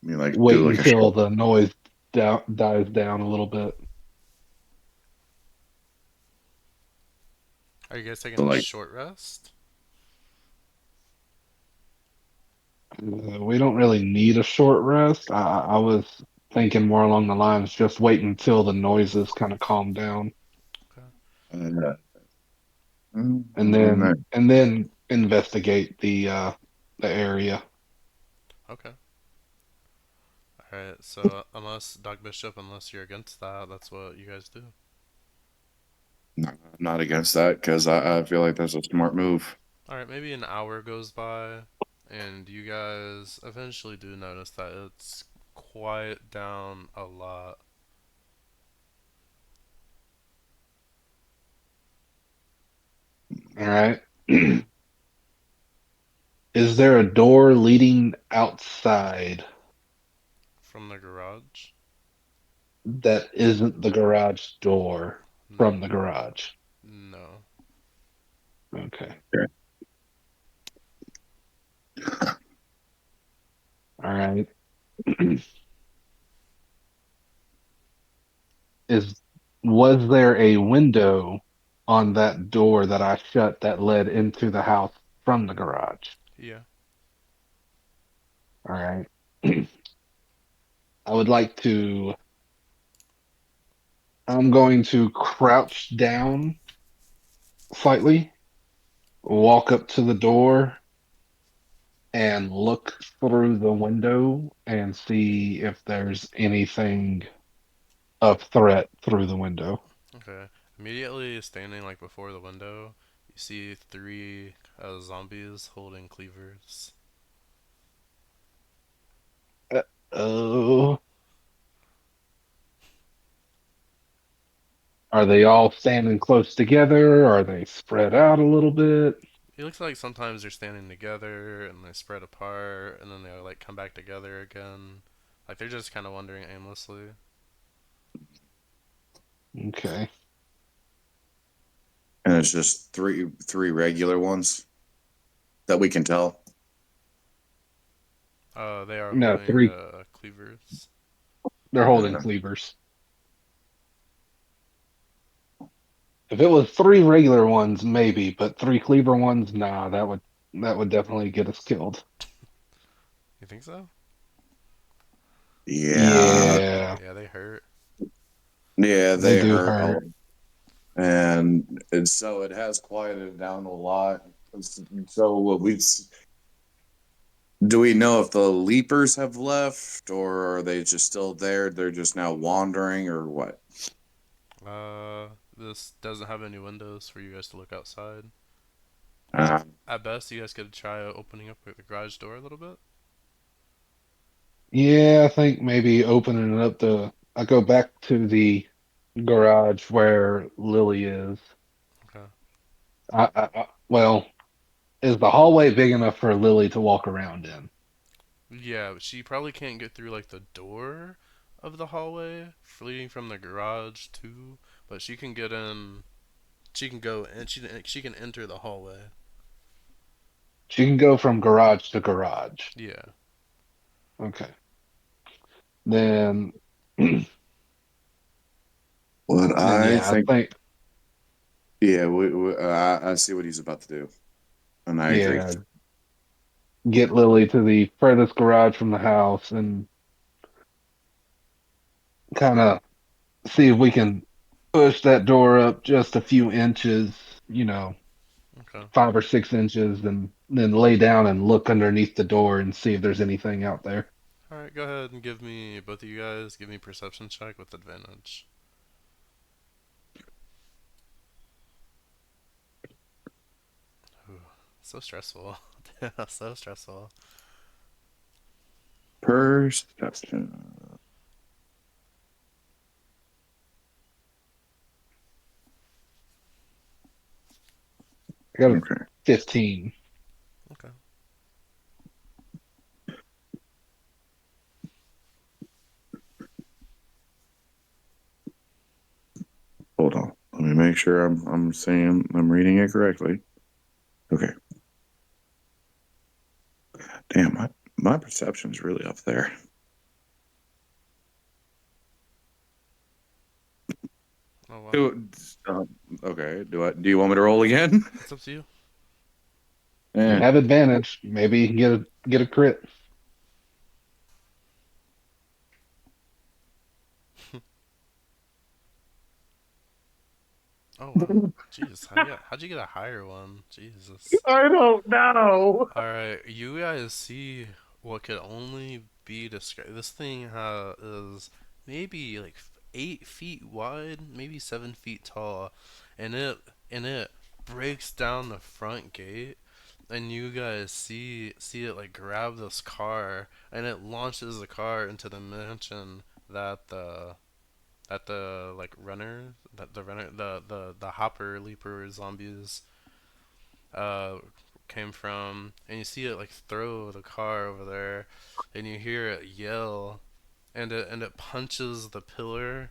I mean, like Wait do like a until short, the noise dies down a little bit. Are you guys taking a like short rest? We don't really need a short rest. I was thinking more along the lines just wait until the noises kind of calm down Okay. uh, and then investigate the area. Okay. Alright, so unless Doc Bishop, unless you're against that, that's what you guys do. I'm not against that because I feel like that's a smart move. Alright, maybe an hour goes by, and you guys eventually do notice that it's quiet down a lot. All right. Is there a door leading outside From the garage? that isn't the garage door from the garage? No. Okay. Okay. All right. Is was there a window on that door that I shut that led into the house from the garage? Yeah. All right. I would like to. I'm going to crouch down slightly, walk up to the door, and look through the window and see if there's anything of threat through the window. Okay. Immediately standing like before the window, you see three zombies holding cleavers. Uh, Oh, are they all standing close together? Are they spread out a little bit? It looks like sometimes they're standing together and they spread apart and then they like come back together again. Like they're just kind of wandering aimlessly. Okay. And it's just three regular ones that we can tell. They are No, holding three. cleavers. They're holding Uh, cleavers. If it was three regular ones, maybe, but three cleaver ones, nah, that would definitely get us killed. You think so? yeah, Yeah, Yeah, they hurt. yeah, they they do hurt a lot. hurt. And so it has quieted down a lot. So what we do we know if the leapers have left or are they just still there? They're just now wandering or what? This doesn't have any windows for you guys to look outside. Uh, At best, you guys could try opening up the garage door a little bit. Yeah, I think maybe opening it up I go back to the garage where Lily is. Okay. Well, is the hallway big enough for Lily to walk around in? Yeah, but she probably can't get through like the door of the hallway leading from the garage too, but she can get in. She can go and she can enter the hallway. She can go from garage to garage. Yeah. Okay. Then What And then I yeah, I think, think yeah, I see what he's about to do, and I agree. yeah, get Lily to the furthest garage from the house and kind of see if we can push that door up just a few inches, you know, Okay. 5 or 6 inches, and then lay down and look underneath the door and see if there's anything out there. All right, go ahead and give me both of you guys. Give me perception check with advantage. Ooh, so stressful. So stressful. Perception. I got a Okay, 15. Okay. hold on. Let me make sure I'm reading it correctly. Okay. Damn, my perception's really up there. Oh wow. Do, okay. Do you want me to roll again? It's up to you. You Eh. have advantage. Maybe you can get a crit. Oh wow. Jesus, how'd you get a higher one? Jesus. I don't know. All right, you guys see what could only be described. This thing is maybe like 8 feet wide, maybe 7 feet tall, and it breaks down the front gate, and you guys see it like grab this car, and it launches the car into the mansion that the like runner that the runner the hopper leaper zombies uh came from, and you see it like throw the car over there, and you hear it yell, and it punches the pillar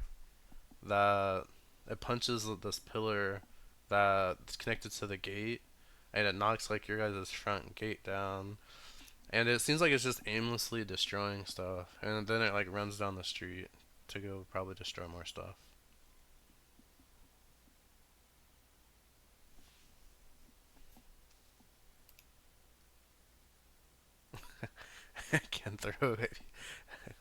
that it punches this pillar that's connected to the gate, and it knocks like your guys' front gate down, and it seems like it's just aimlessly destroying stuff, and then it like runs down the street to go probably destroy more stuff. Can't throw it.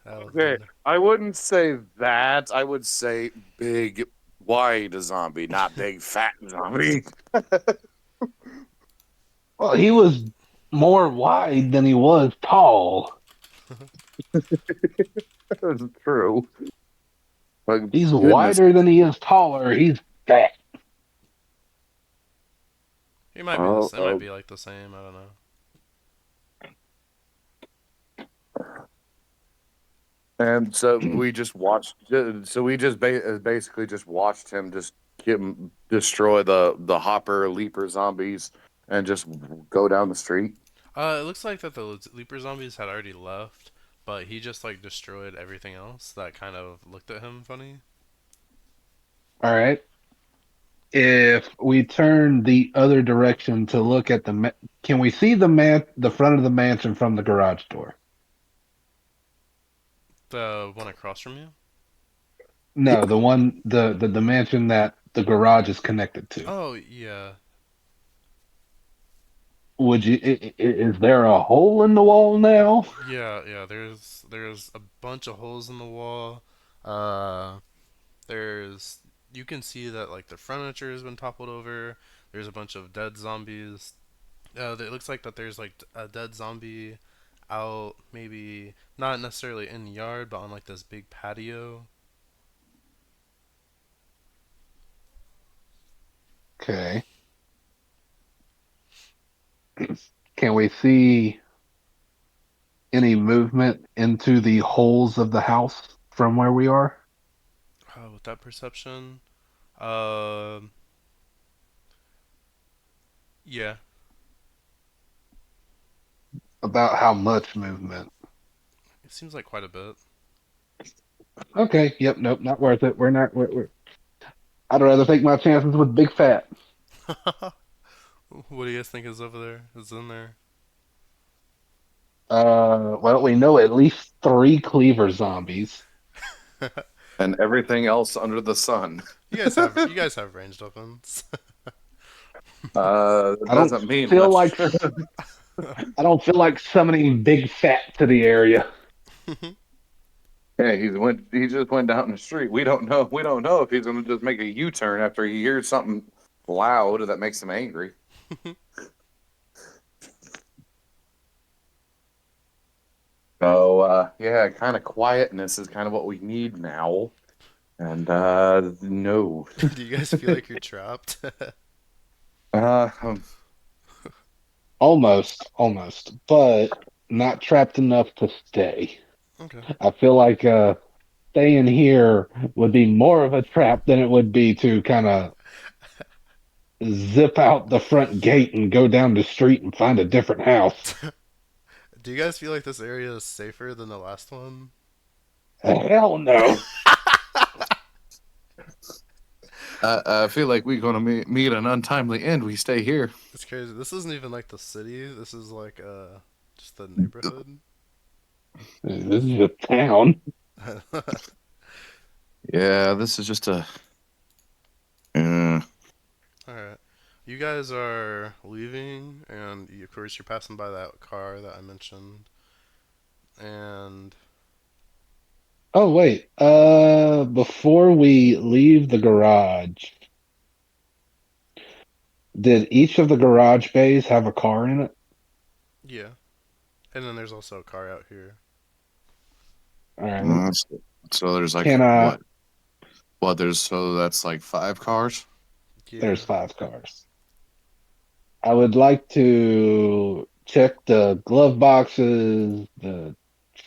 That was Okay, good. I wouldn't say that. I would say big, wide zombie, not big, fat zombie. Well, he was more wide than he was tall. That's true. But He's goodness, wider than he is taller. He's fat. It might be oh, this. It might oh, be like the same. I don't know. and so we just watched. So we just basically just watched him just destroy the hopper leaper zombies and just go down the street. It looks like that the Leaper zombies had already left, but he just like destroyed everything else that kind of looked at him funny. All right. If we turn the other direction to look at can we see the front of the mansion from the garage door? The one across from you. No, the one the mansion that the garage is connected to. Oh yeah, Would you? Is there a hole in the wall now? yeah. There's a bunch of holes in the wall. Uh, there's you can see that like the furniture has been toppled over. There's a bunch of dead zombies. It looks like that there's like a dead zombie out, maybe not necessarily in the yard, but on like this big patio. Okay. Can we see any movement into the holes of the house from where we are? With that perception, um, yeah, About how much movement? it seems like quite a bit. Okay. Yep. Nope. Not worth it. We're not. I'd rather take my chances with big fat. What do you guys think is over there? Is in there? Well, we know at least three cleaver zombies. and everything else under the sun. You guys have ranged weapons. That I don't doesn't mean feel much. like I don't feel like summoning Big Fat to the area. Yeah, he just went down the street. We don't know if he's gonna just make a U-turn after he hears something loud that makes him angry. So yeah, kind of quietness is kind of what we need now. And no. Do you guys feel like you're trapped? Uh um, Almost, but not trapped enough to stay. Okay. I feel like staying here would be more of a trap than it would be to kind of zip out the front gate and go down the street and find a different house. Do you guys feel like this area is safer than the last one? Hell no. I feel like we're gonna meet an untimely end. We stay here. It's crazy. This isn't even like the city. This is like just the neighborhood. This is a town. Yeah, this is just a. Uh, All right. You guys are leaving, and of course you're passing by that car that I mentioned, and Oh wait. Before we leave the garage, did each of the garage bays have a car in it? yeah, and then there's also a car out here. All right. so so there's like Can I? what there's so that's like five cars. Yeah. There's five cars. I would like to check the glove boxes.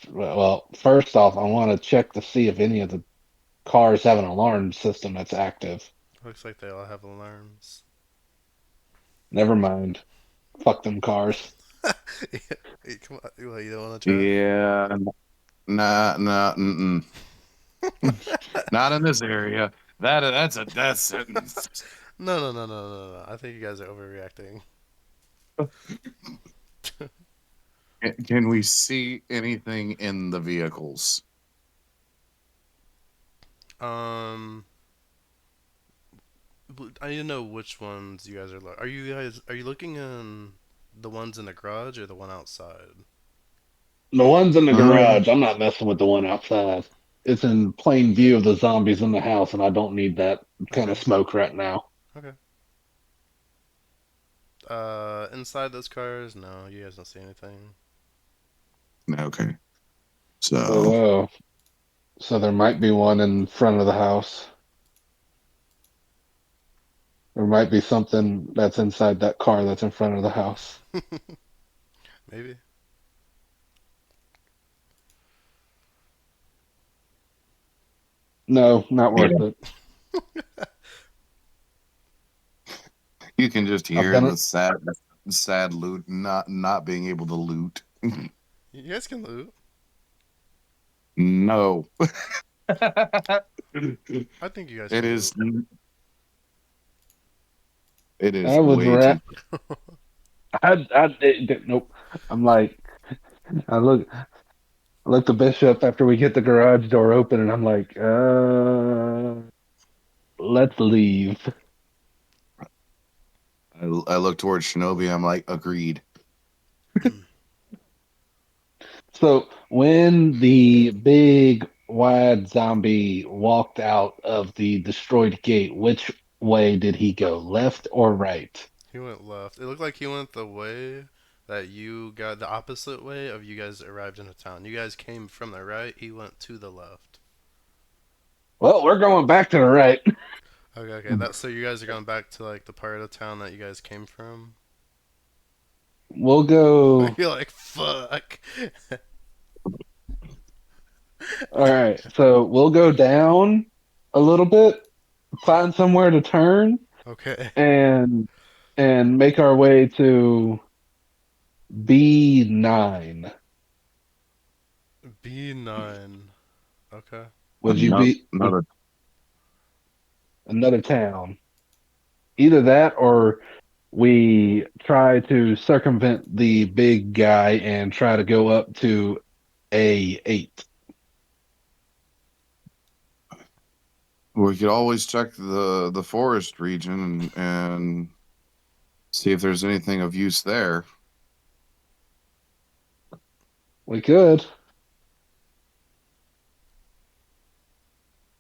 Well, first off, I want to check to see if any of the cars have an alarm system that's active. Looks like they all have alarms. Never mind. Fuck them cars. Hey, come on, what, you don't want to try? Yeah, mm-mm. Not in this area. That's a death sentence. No, no, no, no, no, no. I think you guys are overreacting. Can we see anything in the vehicles? Um, I need to know which ones you guys are. Are you looking in the ones in the garage or the one outside? The ones in the Um, garage, I'm not messing with the one outside. It's in plain view of the zombies in the house, and I don't need that kind of Okay, smoke right now. okay. Inside those cars, no, you guys don't see anything. okay. So, So, so there might be one in front of the house. There might be something that's inside that car that's in front of the house. Maybe. No, not worth it. you can just I've hear done the it. sad loot, not being able to loot. You guys can loot. No. I think you guys It can is loot. it is I would way too. nope. I'm like, I look the bishop after we get the garage door open, and I'm like, let's leave. I look towards Shinobi. I'm like, agreed. So when the big wide zombie walked out of the destroyed gate, which way did he go? Left or right? He went left. It looked like he went the way that you got the opposite way of you guys arrived into town. You guys came from the right. He went to the left. Well, we're going back to the right. Okay, okay. That's so you guys are going back to like the part of town that you guys came from. We'll go. You're like, fuck. All right. So we'll go down a little bit, find somewhere to turn, Okay. and make our way to B9. B9. Okay. Would you would Another. another town? Either that or we try to circumvent the big guy and try to go up to A8. We could always check the forest region and see if there's anything of use there. We could.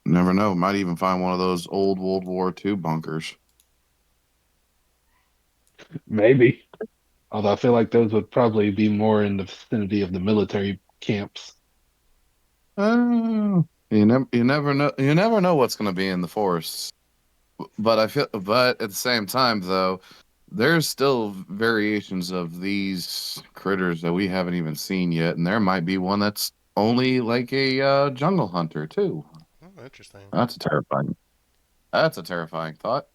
Never know. Might even find one of those old World War II bunkers. Maybe. Although I feel like those would probably be more in the vicinity of the military camps. You never know. You never know what's going to be in the forests. But at the same time, though, there's still variations of these critters that we haven't even seen yet, and there might be one that's only like a jungle hunter too. Oh, interesting. That's a terrifying. That's a terrifying thought.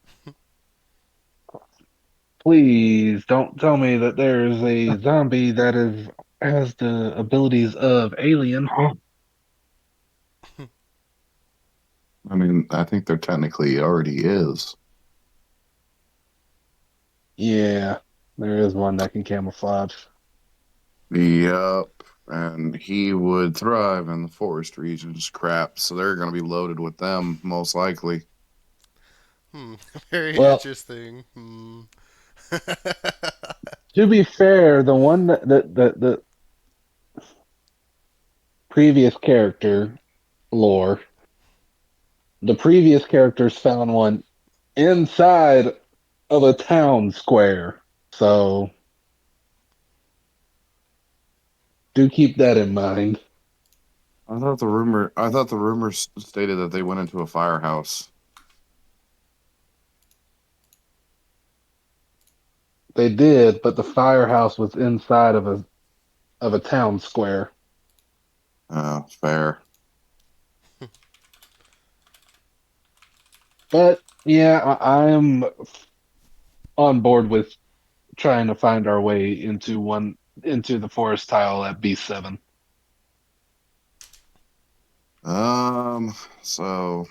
Please don't tell me that there's a zombie that is has the abilities of Alien. I mean, I think there technically already is. Yeah, there is one that can camouflage. Yep. And he would thrive in the forest regions. Crap. So they're going to be loaded with them, most likely. Hmm. Very Well, interesting. Hmm. to be fair, the one the previous character lore, the previous characters found one inside of a town square. So do keep that in mind. I thought the rumors stated that they went into a firehouse. They did, but the firehouse was inside of a town square. Fair. But yeah, I am on board with trying to find our way into the forest tile at B7. Um, so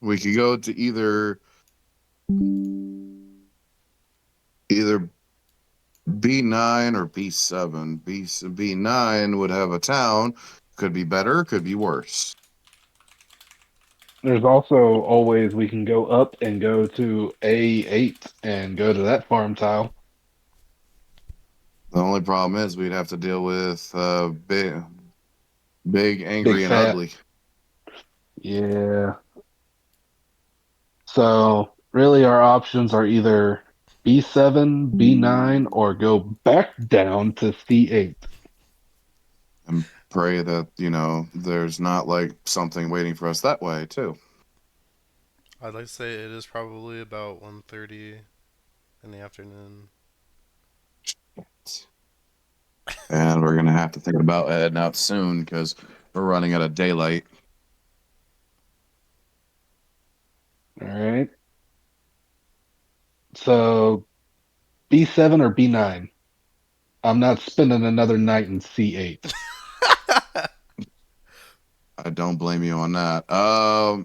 we could go to either B9 or B7. B9 would have a town. Could be better, could be worse. There's also always we can go up and go to A8 and go to that farm tile. The only problem is we'd have to deal with big, Big angry, and fat. ugly. Yeah. So really our options are either B7, B9, or go back down to C8. And pray that, there's not like something waiting for us that way, too. I'd like to say it is probably about 1:30 in the afternoon. And we're going to have to think about heading out soon because we're running out of daylight. All right. So B7 or B9? I'm not spending another night in C8. I don't blame you on that. I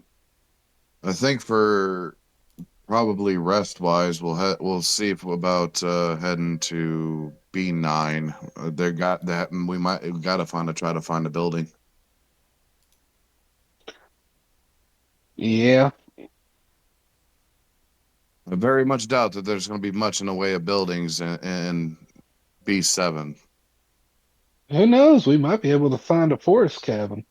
think for probably rest wise, we'll see if about heading to B9. They got that, and we got to try to find a building. Yeah. I very much doubt that there's going to be much in the way of buildings in B7. Who knows? We might be able to find a forest cabin.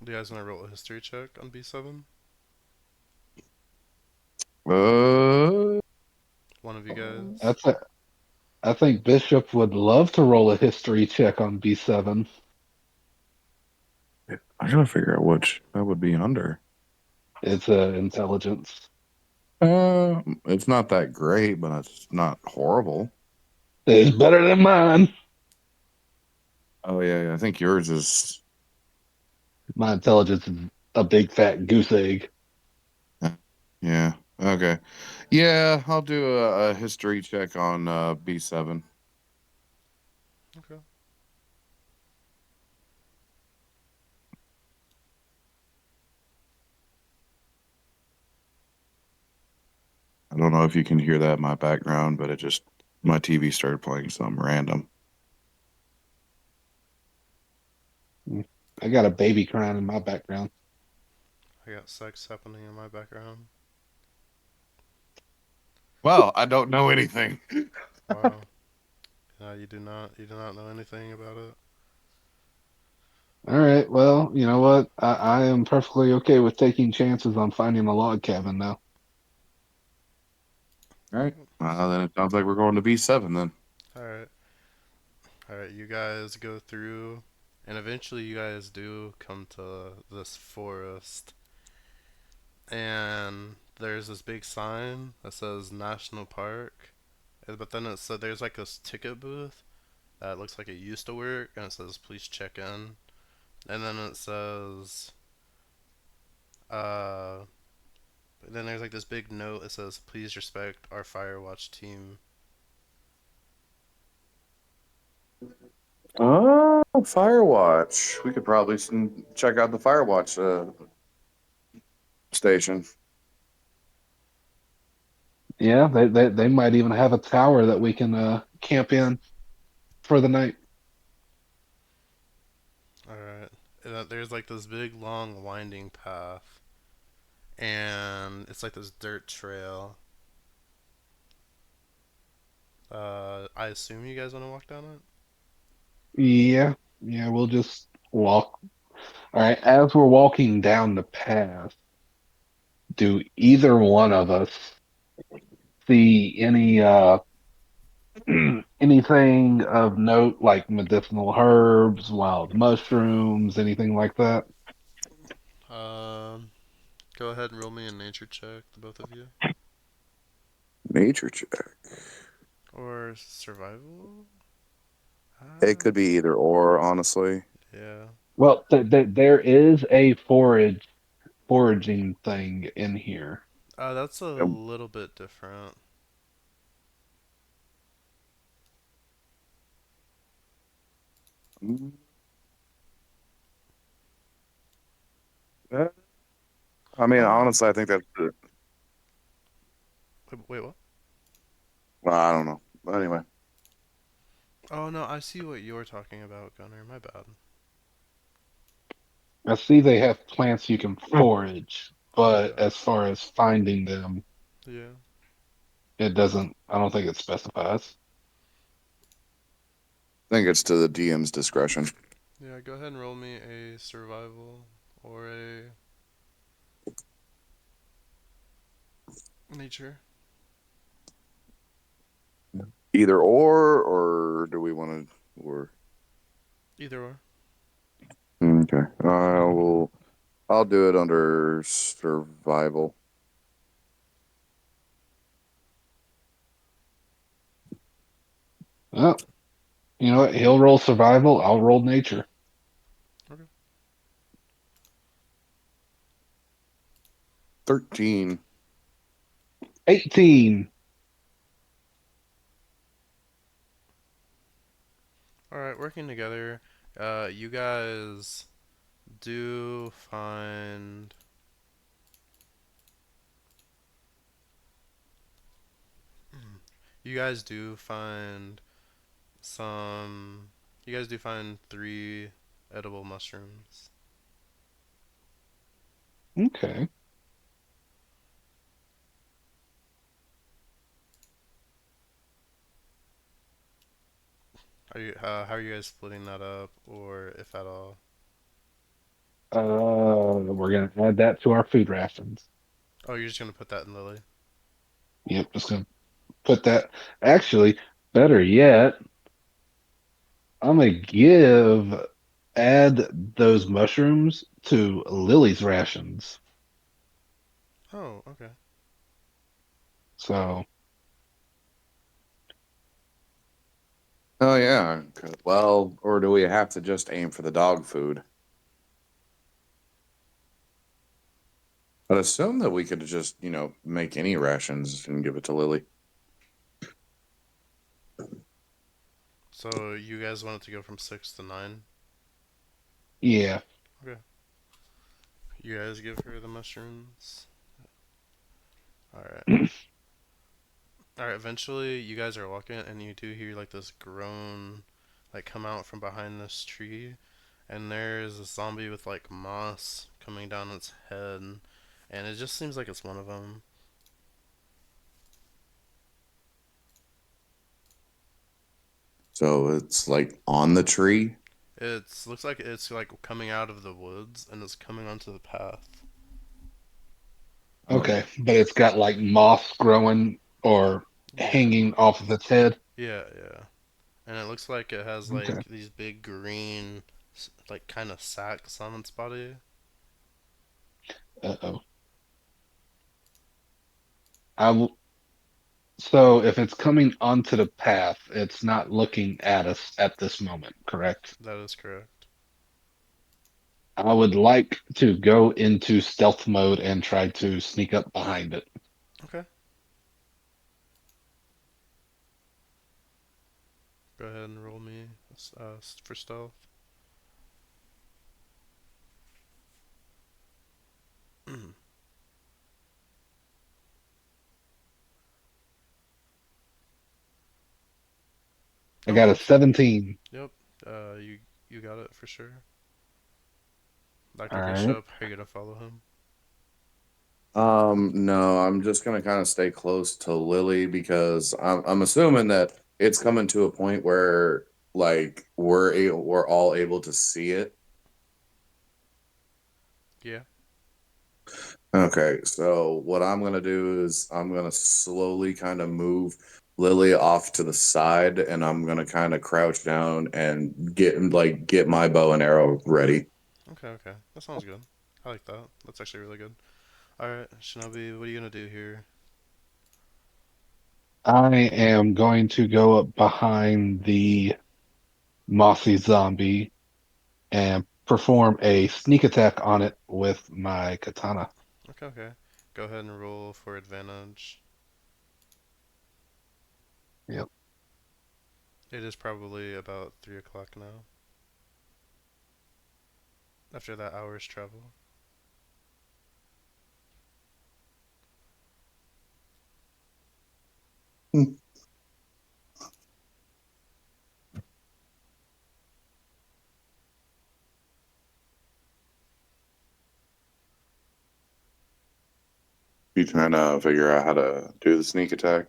Do you guys want to roll a history check on B7? Uh, One of you guys? That's a, I think Bishop would love to roll a history check on B7. I gotta figure out which that would be under. It's intelligence. It's not that great, but it's not horrible. It's better than mine. Oh yeah, I think yours is. My intelligence is a big fat goose egg. Yeah. Okay. Yeah, I'll do a history check on B7. Okay. I don't know if you can hear that in my background, but my TV started playing something random. I got a baby crying in my background. I got sex happening in my background. Well, I don't know anything. Wow. You do not know anything about it. All right. Well, you know what? I am perfectly okay with taking chances on finding a log cabin now. All right. So, Then it sounds like we're going to B7 then. all right, all right. You guys go through, and eventually you guys do come to this forest, and there's this big sign that says National Park. But then it said there's like this ticket booth that looks like it used to work, and it says please check in. And then it says, uh, then there's like this big note. It says please respect our Firewatch team. Oh, Firewatch. We could probably check out the Firewatch station. Yeah, they might even have a tower that we can camp in for the night. All right. And there's like this big long winding path, and it's like this dirt trail. I assume you guys want to walk down it. Yeah, yeah, we'll just walk. All right, as we're walking down the path, do either one of us see any anything of note like medicinal herbs, wild mushrooms, anything like that? Um, Go ahead and roll me a nature check, the both of you, Nature check. or survival. It Ah, could be either or, honestly. yeah. Well, there is a foraging thing in here. That's a little bit different. Um, uh, I mean, Oh, honestly, I think that's the. wait, what? Well, I don't know. But anyway, Oh no, I see what you're talking about, Gunner. My bad. I see they have plants you can forage, but Yeah, as far as finding them, yeah, it doesn't, I don't think it specifies. I think it's to the DM's discretion. yeah. Go ahead and roll me a survival or a nature. Either or do we want to, or? Either or. Okay. I'll do it under survival. Oh, you know what? He'll roll survival, I'll roll nature. Okay. 13. 18. All right, working together. You guys do find. You guys do find some. You guys do find three edible mushrooms. Okay. How are you guys splitting that up, or if at all? We're gonna add that to our food rations. Oh, you're just gonna put that in Lily. Yep, just gonna put that. Actually, better yet, I'm gonna add those mushrooms to Lily's rations. Oh, okay. So, Oh, yeah. Well, or do we have to just aim for the dog food? I'd assume that we could just, make any rations and give it to Lily. So you guys want it to go from 6 to 9? yeah. Okay. You guys give her the mushrooms. All right. All right. Eventually, you guys are walking, and you do hear like this groan, like come out from behind this tree, and there's a zombie with like moss coming down its head, and it just seems like it's one of them. So it's like on the tree. It looks like it's like coming out of the woods and it's coming onto the path. Oh, Okay, but it's got like moss growing or Yeah, hanging off of its head. yeah. And it looks like it has Okay. like these big green, like kind of sacs on its body. Uh-oh. I w So if it's coming onto the path, it's not looking at us at this moment, correct? That is correct. I would like to go into stealth mode and try to sneak up behind it. Okay, go ahead and roll me for stealth. I Oh, got a actually, 17. yep. You got it for sure. All Dr. right. Bishop, are you gonna follow him? no, I'm just gonna kind of stay close to Lily because I'm assuming that it's coming to a point where like we're all able to see it. Yeah. Okay, so what I'm gonna do is I'm gonna slowly kind of move Lily off to the side, and I'm gonna kind of crouch down and get my bow and arrow ready. Okay. That sounds good. I like that. That's actually really good. Alright, Shinobi, what are you gonna do here? I am going to go up behind the mossy zombie and perform a sneak attack on it with my katana. Okay. Go ahead and roll for advantage. Yep. It is probably about 3 o'clock now, after that hour's travel. You trying to figure out how to do the sneak attack?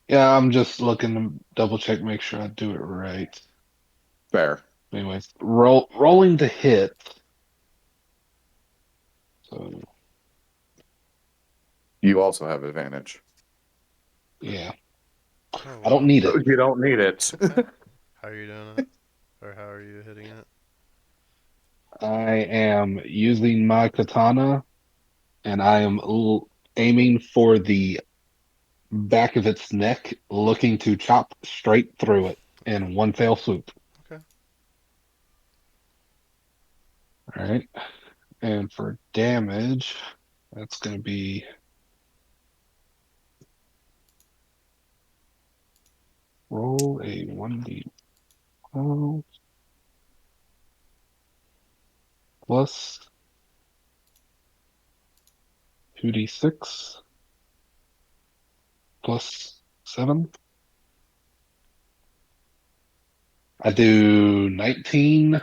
Yeah, I'm just looking to double check, make sure I do it right. Fair. Anyways, rolling to hit. So You also have advantage. yeah, Oh, I don't wow. need it. You don't need it. Okay. How are you doing it? Or how are you hitting it? I am using my katana and I am aiming for the back of its neck, looking to chop straight through it Okay. in one fell swoop. Okay. All right. And for damage, that's going to be roll a 1d12 plus 2d6 plus 7. I do 19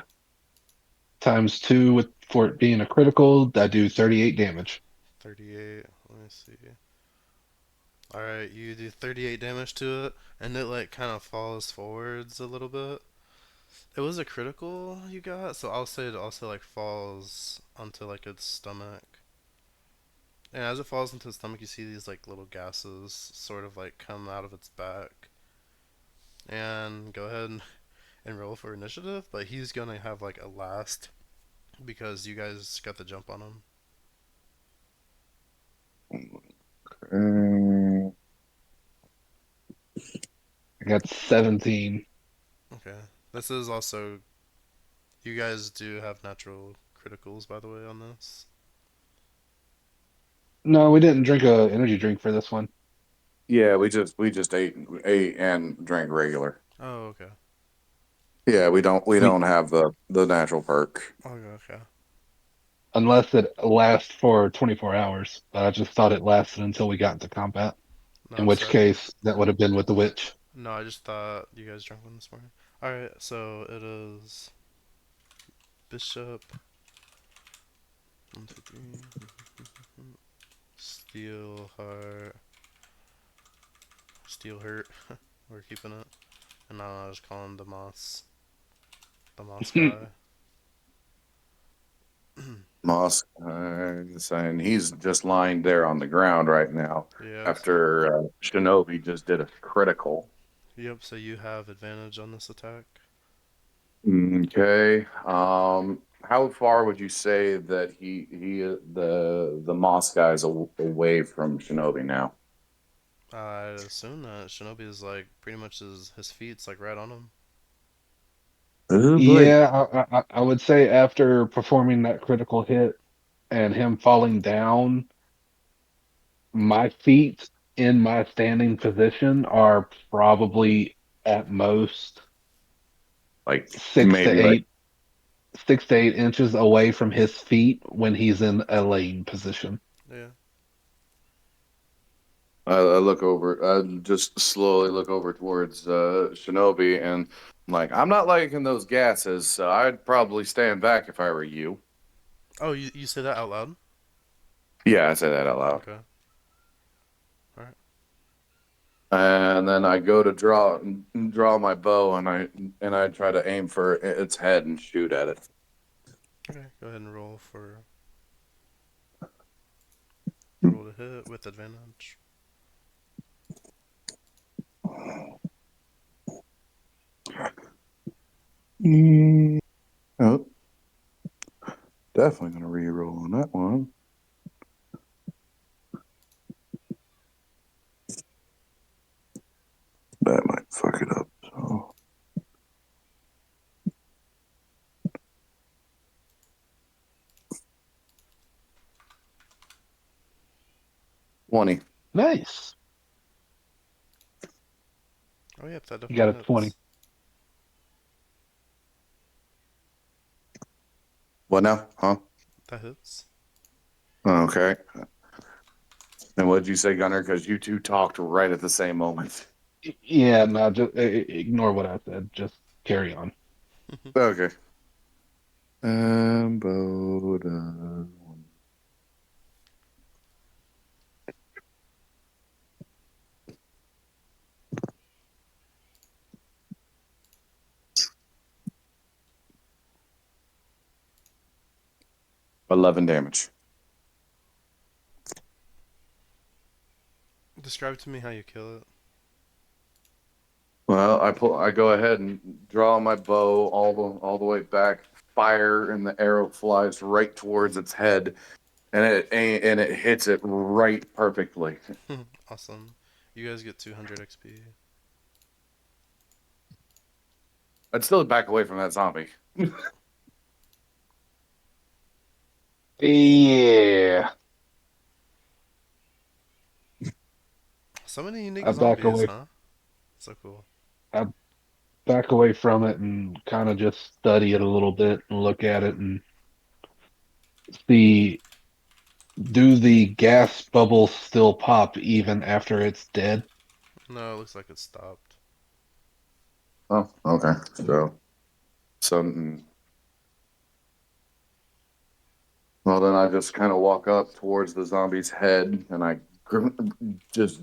times 2 with for it being a critical. I do 38 damage. 38. Let me see. Alright, you do 38 damage to it, and it like kind of falls forwards a little bit. It was a critical you got, so I'll say it also like falls onto like its stomach. And as it falls into its stomach, you see these like little gases sort of like come out of its back. And go ahead and roll for initiative, but he's gonna have like a last because you guys got the jump on him. Mm, I got 17. Okay. This is also, you guys do have natural criticals by the way on this. No, we didn't drink a energy drink for this one. yeah, we just ate and drank regular. Oh, okay. Yeah, we We don't have the natural perk. Okay. Unless it lasts for 24 hours. But I just thought it lasted until we got into combat. In No, which so case, that would have been with the witch. no, I just thought you guys drank one this morning. All right, so it is Bishop, One, two, three. Steel heart. Steel hurt. We're keeping it. And now I'll just call him the moss. The moss guy. Moss, saying he's just lying there on the ground right now Yep. after Shinobi just did a critical. Yep. So you have advantage on this attack. Okay. How far would you say that the Moss guy is away from Shinobi now? I assume that Shinobi is like pretty much his feet's like right on him. Oh boy. Yeah, I would say after performing that critical hit and him falling down, my feet in my standing position are probably at most Like six to maybe like eight 6 to 8 inches away from his feet when he's in a laying position. Yeah. I look over, I just slowly look over towards Shinobi, and I'm like, I'm not liking those gases, so I'd probably stand back if I were you. Oh, you say that out loud? Yeah, I say that out loud. Okay. All right. And then I go to draw my bow, and I try to aim for its head and shoot at it. Okay. Go ahead and roll to hit with advantage. Mm, oh, definitely gonna re-roll on that one. That might fuck it up. So 20. Nice. Oh yep, that You got definitely a 20. hits. What now? Huh? That hits. Okay. And what did you say, Gunner? Because you two talked right at the same moment. Yeah, no, just ignore what I said. Just carry on. Okay. Boda. 11 damage. Describe to me how you kill it. Well, I go ahead and draw my bow all the way back, fire, and the arrow flies right towards its head, and it hits it right perfectly. Awesome. You guys get 200 XP. I'd still back away from that zombie. Yeah, So many unique I back zombies, away. huh? So cool. I back away from it and kind of just study it a little bit and look at it and see, do the gas bubbles still pop even after it's dead? No, it looks like it stopped. Oh, okay. So, well, then I just kind of walk up towards the zombie's head, and I just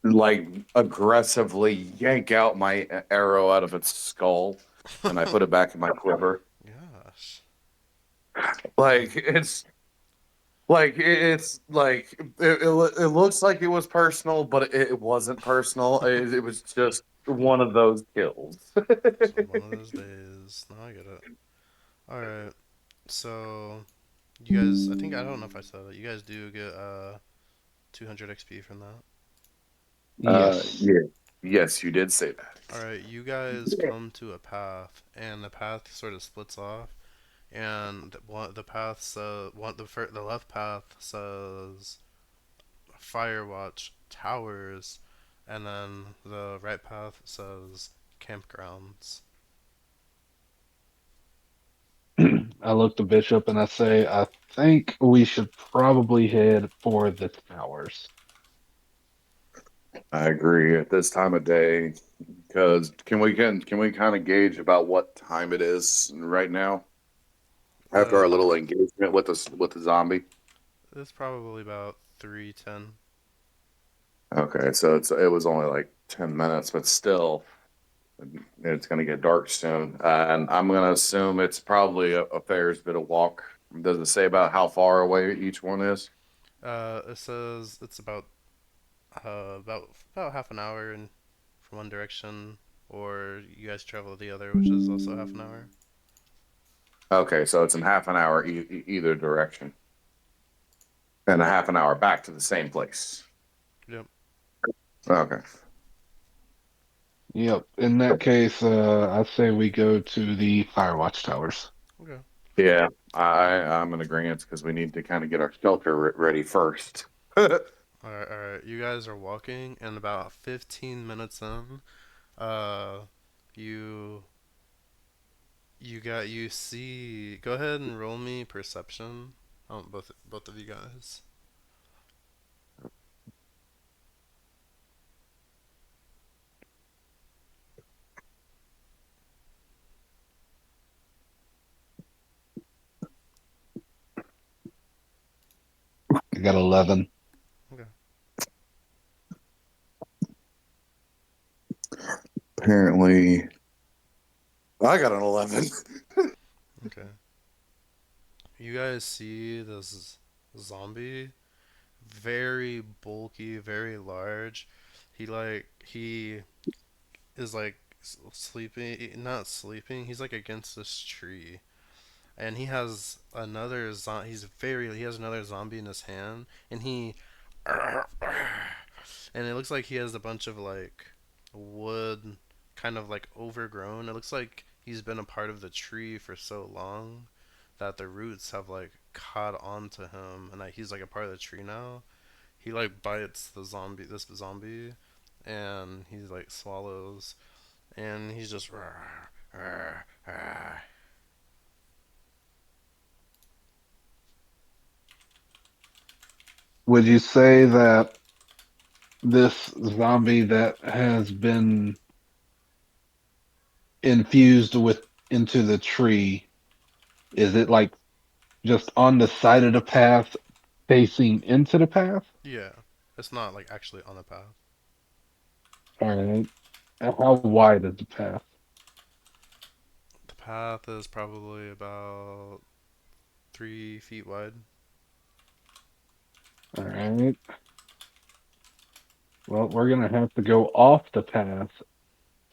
like aggressively yank out my arrow out of its skull, and I put it back in my quiver. Gosh. Like it's like it looks like it was personal, but it wasn't personal. It was just one of those kills. It's one of those days. No, I get it. Alright. So, you guys, I think, I don't know if I said it. You guys do get 200 XP from that. Yes. Yeah, yes, you did say that. Alright, you guys come to a path, and the path sort of splits off. And one the path one the left path says Firewatch Towers, and then the right path says Campgrounds. I look to Bishop and I say, I think we should probably head for the towers. I agree at this time of day because can we kind of gauge about what time it is right now? After Uh, our little engagement with the zombie. it's probably about 3:10. Okay, so it was only like 10 minutes, but still, it's gonna get dark soon, and I'm gonna assume it's probably a fair bit of walk. Does it say about how far away each one is? It says it's about half an hour in from one direction, or you guys travel the other, which is also half an hour. Okay, so it's in half an hour either direction, and a half an hour back to the same place. Yep. Okay. Yep. In that case, I say we go to the Firewatch towers. Okay. Yeah, I'm in agreement because we need to kind of get our shelter ready first. All right. All right. You guys are walking, and about 15 minutes in, uh, you you see. Go ahead and roll me perception. Both of you guys. I got 11. Okay. Apparently, I got an 11. Okay. You guys see this zombie, very bulky, very large. He is like sleeping, not sleeping. He's like against this tree, and he has another zombie in his hand, and and it looks like he has a bunch of like wood, kind of like overgrown. It looks like he's been a part of the tree for so long that the roots have like caught onto him, and that he's like a part of the tree now. He like bites this zombie, and he like swallows, and he's just. Would you say that this zombie that has been infused with into the tree, is it like just on the side of the path facing into the path? Yeah, it's not like actually on the path. All right. And how wide is the path? The path is probably about 3 feet wide. All right. Well, we're gonna have to go off the path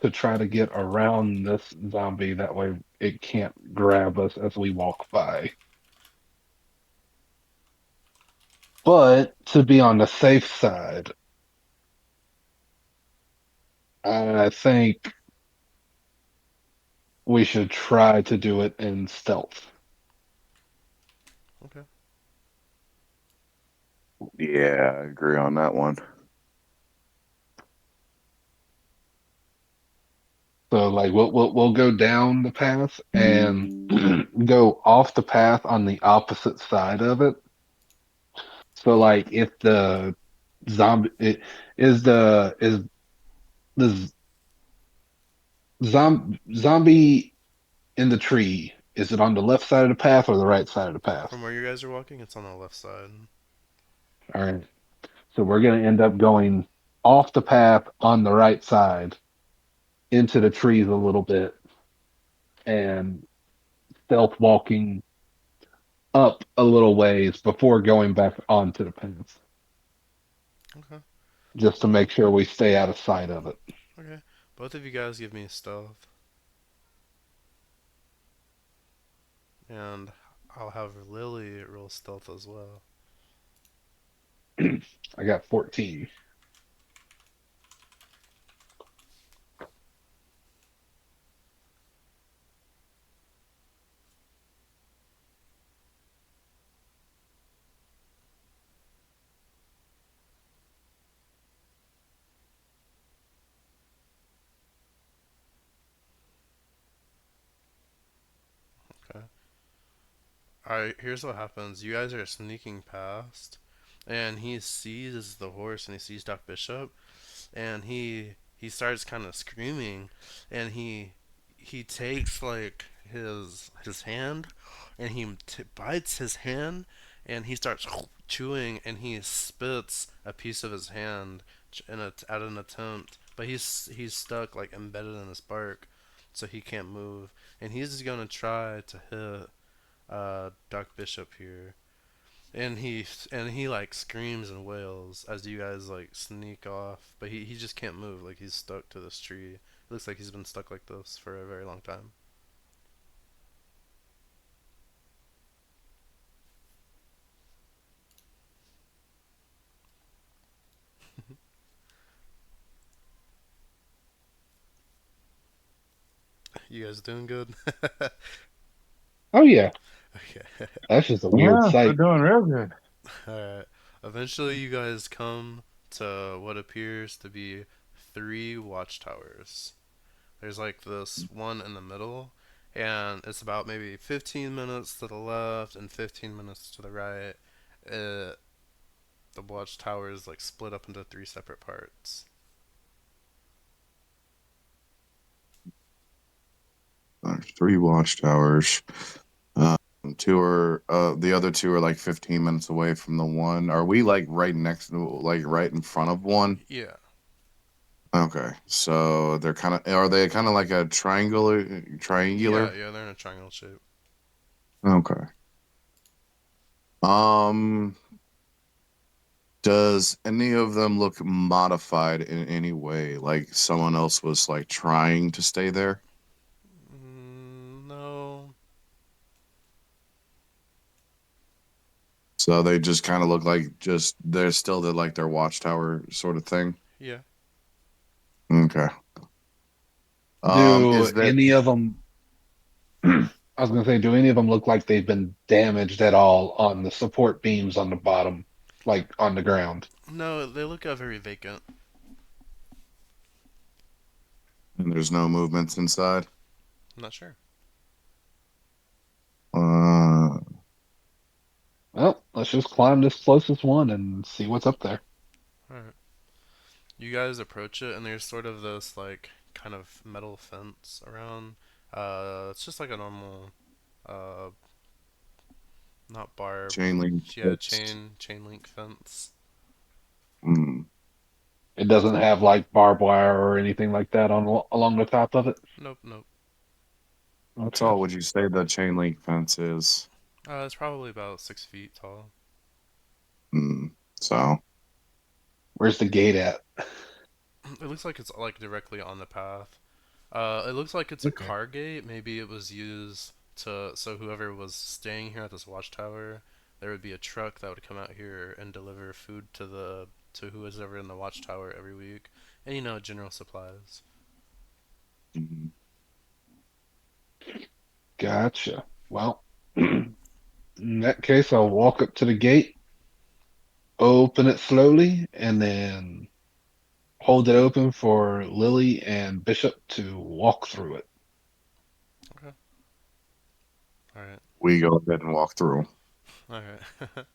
to try to get around this zombie. That way it can't grab us as we walk by. But to be on the safe side, I think we should try to do it in stealth. Okay. Yeah, I agree on that one. So like we'll go down the path and go off the path on the opposite side of it. So like if the zombie is the zombie in the tree, is it on the left side of the path or the right side of the path? From where you guys are walking, it's on the left side. All right. So we're going to end up going off the path on the right side into the trees a little bit and stealth walking up a little ways before going back onto the path, Okay. just to make sure we stay out of sight of it. Okay. Both of you guys give me a stealth, and I'll have Lily roll stealth as well. I got 14. Okay. Alright, here's what happens. You guys are sneaking past, and he sees the horse and he sees Doc Bishop, and he starts kind of screaming, and he takes like his hand, and he bites his hand, and he starts chewing, and he spits a piece of his hand at an attempt, but he's stuck like embedded in his bark, so he can't move, and he's gonna try to hit Doc Bishop here, and he like screams and wails as you guys like sneak off, but he just can't move, like he's stuck to this tree. It looks like he's been stuck like this for a very long time. You guys doing good? Oh yeah, Okay. that's just a weird Yeah, we're sight. doing real good. Alright. Eventually, you guys come to what appears to be three watchtowers. There's like this one in the middle, and it's about maybe 15 minutes to the left and 15 minutes to the right. Uh, the watchtower is like split up into three separate parts. There's three watchtowers. Um, two are the other two are like 15 minutes away from the one. Are we like right next to, like right in front of one? Yeah, Okay, so they're kind of are they kind of like a yeah, triangular? yeah. They're in a triangle shape. Okay. Um, does any of them look modified in any way? Like someone else was like trying to stay there? No. So they just kind of look like just they're still the like their watchtower sort of thing. Yeah. Okay. Do Is there any of them? I was gonna say, do any of them look like they've been damaged at all on the support beams on the bottom, like on the ground? No, they look very vacant. and there's no movements inside? I'm not sure. Uh, Well, let's just climb this closest one and see what's up there. Alright. You guys approach it, and there's sort of this like kind of metal fence around. It's just like a normal, uh, not barb, chain link yeah, fixed. chain link fence. Hmm. It doesn't have like barbed wire or anything like that on along the top of it. Nope, nope. How Okay. tall would you say the chain link fence is? It's probably about 6 feet tall. Hmm. So Where's the gate at? It looks like it's like directly on the path. It looks like it's a Okay. car gate. Maybe it was used to so whoever was staying here at this watchtower, there would be a truck that would come out here and deliver food to who is ever in the watchtower every week, and general supplies. mhm. Gotcha. Well, in that case, I'll walk up to the gate, open it slowly, and then hold it open for Lily and Bishop to walk through it. Okay. All right. We go ahead and walk through. All right.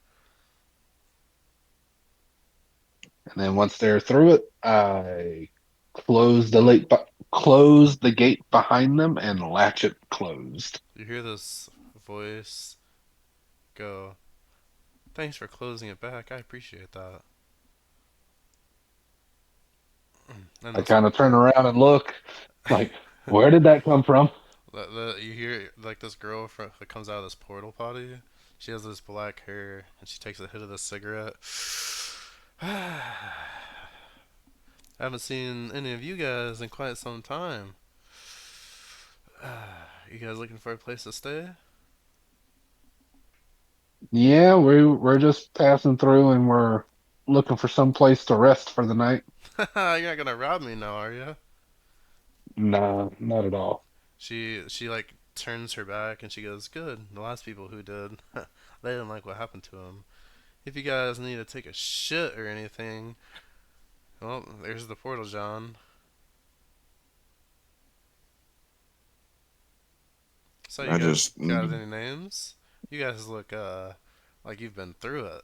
And then once they're through it, I close the close the gate behind them and latch it closed. You hear this voice go, "Thanks for closing it back. I appreciate that." And I this kind of turn around and look, like, where did that come from? you hear like this girl that comes out of this portal potty. She has this black hair, and she takes a hit of this cigarette. I haven't seen any of you guys in quite some time. You guys looking for a place to stay? Yeah, we're just passing through and we're looking for some place to rest for the night. You're not gonna rob me now, are you? Nah, not at all. She like turns her back and she goes, "Good. The last people who did, they didn't like what happened to them. If you guys need to take a shit or anything, well, there's the portal, John. So you I got just got any names? You guys look like you've been through it."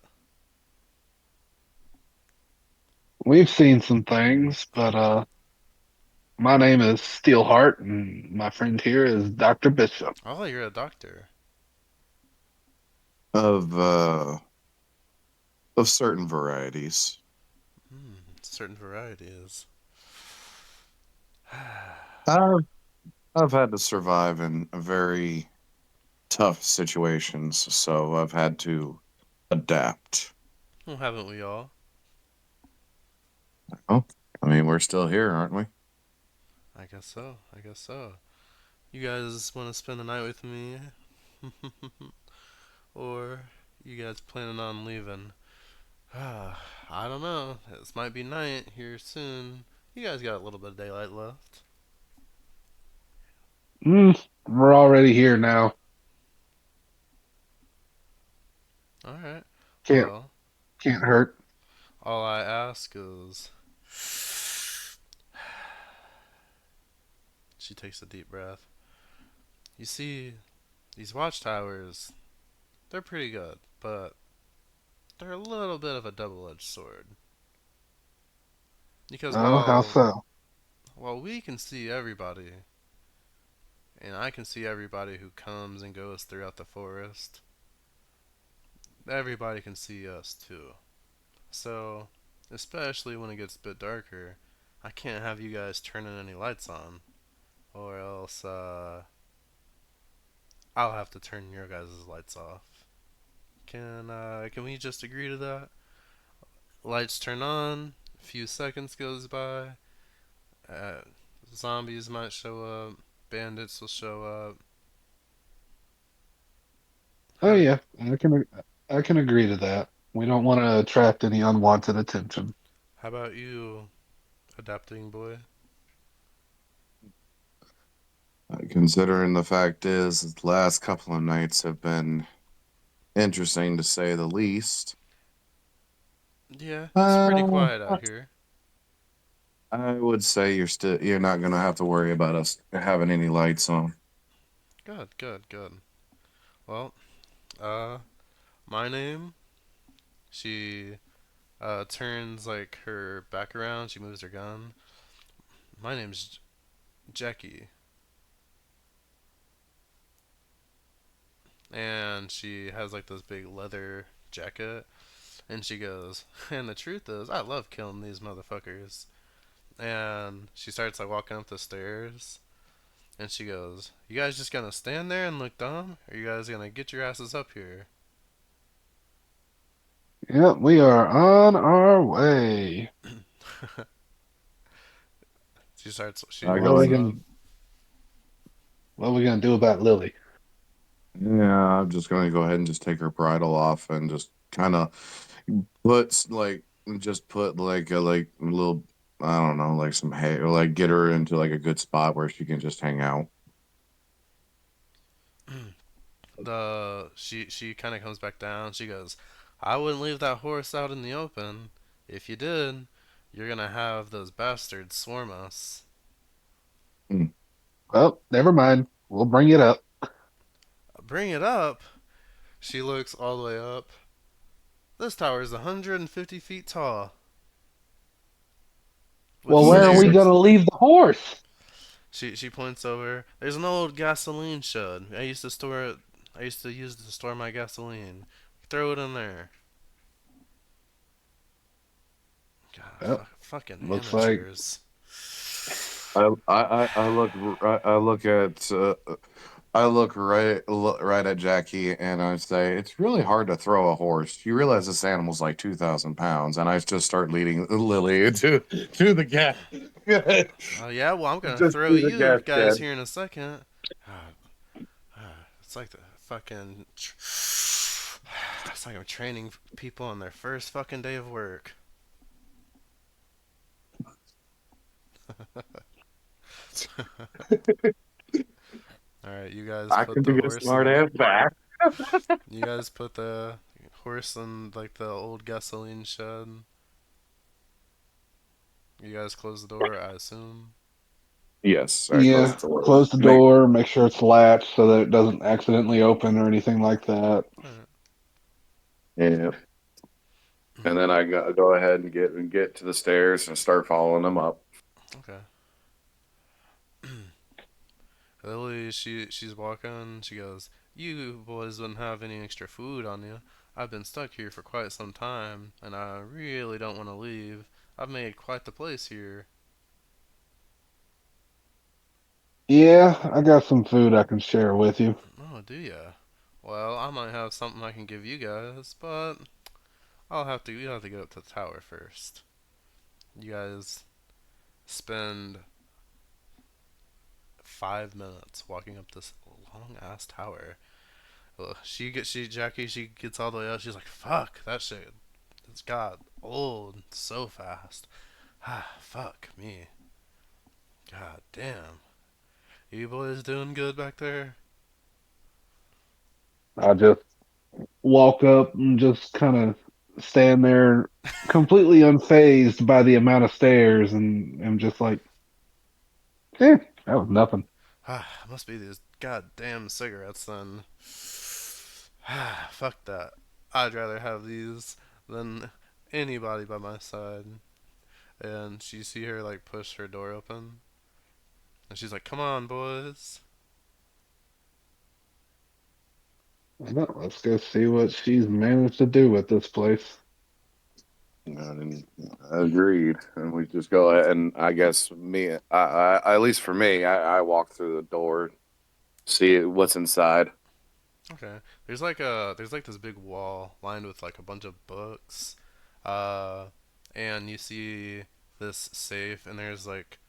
We've seen some things, but My name is Steelheart, and my friend here is Dr. Bishop. Oh, you're a doctor. Of certain varieties. Certain varieties. I've I've had to survive in very tough situations, so I've had to adapt. Well, haven't we all? Oh, I mean, we're still here, aren't we? I guess so. I guess so. You guys want to spend the night with me? Or you guys planning on leaving? I don't know. This might be night here soon. You guys got a little bit of daylight left. We're already here now. Alright. Can't Well, can't hurt. all I ask is. She takes a deep breath. You see, these watchtowers, they're pretty good, but they're a little bit of a double edged sword. Because Oh, how so? while we can see everybody, and I can see everybody who comes and goes throughout the forest, everybody can see us too. So, especially when it gets a bit darker, I can't have you guys turning any lights on, or else I'll have to turn your guys' lights off. Can we just agree to that? Lights turn on, a few seconds goes by, uh, zombies might show up, bandits will show up. Oh How do yeah, I can agree to that. We don't want to attract any unwanted attention. how about you, adapting boy? Considering the fact is, the last couple of nights have been interesting to say the least. Yeah, it's pretty Uh, quiet out here. I would say you're not gonna have to worry about us having any lights on. Good, good, good. Well, uh, my name. She turns like her back around. She moves her gun. My name's Jackie, and she has like this big leather jacket. And she goes, and the truth is, I love killing these motherfuckers. And she starts like walking up the stairs, and she goes, "You guys just gonna stand there and look dumb? Or you guys gonna get your asses up here?" Yep, we are on our way. She I What are go walks we and gonna up. What are we gonna do about Lily? yeah, I'm just gonna go ahead and just take her bridle off and just kind of put like a little I don't know like some hay or like get her into like a good spot where she can just hang out. She kind of comes back down. She goes, "I wouldn't leave that horse out in the open. If you did, you're gonna have those bastards swarm us." Hmm. Well, never mind. We'll bring it up. Bring it up. She looks all the way up. This tower is 150 feet tall, with Well, where are we Near. gonna six. leave the horse? She points over. There's an old gasoline shed. I used to store it. I used to use it to store my gasoline. Throw it in there. God, Well, fucking looks like amateurs. I look right at Jackie and I say, "It's really hard to throw a horse. You realize this animal's like 2,000 pounds." And I just start leading Lily to the gas, Oh yeah, well I'm gonna just throw to the you gas guys shed. here in a second. It's like the fucking. It's like I'm training people on their first fucking day of work. All right, you guys I put can the be a horse smart in. ass back. You guys put the horse in like the old gasoline shed. You guys close the door, I assume. Yes, I yeah. closed the door. Close the Make door. Make sure it's latched so that it doesn't accidentally open or anything like that. Alright. yeah, and then I go ahead and get to the stairs and start following them up. Okay. Lily, she's walking. She goes, "You boys wouldn't have any extra food on you. I've been stuck here for quite some time, and I really don't want to leave. I've made quite the place here." Yeah, I got some food I can share with you. Oh, do ya? Well, I might have something I can give you guys, but you have to go up to the tower first. You guys spend 5 minutes walking up this long ass tower. Ugh, she gets all the way up. She's like, "Fuck that shit. It's got old so fast. Ah, fuck me. God damn. You boys doing good back there?" I just walk up and just kind of stand there completely unfazed by the amount of stairs and am just like, eh, that was nothing. Ah, must be these goddamn cigarettes then. Ah, fuck that. I'd rather have these than anybody by my side. And she see her like push her door open, and she's like, "Come on, boys." Well, let's go see what she's managed to do with this place. And agreed. And we just go ahead and I guess at least for me, I walk through the door, see what's inside. Okay. There's like this big wall lined with like a bunch of books, and you see this safe, and there's like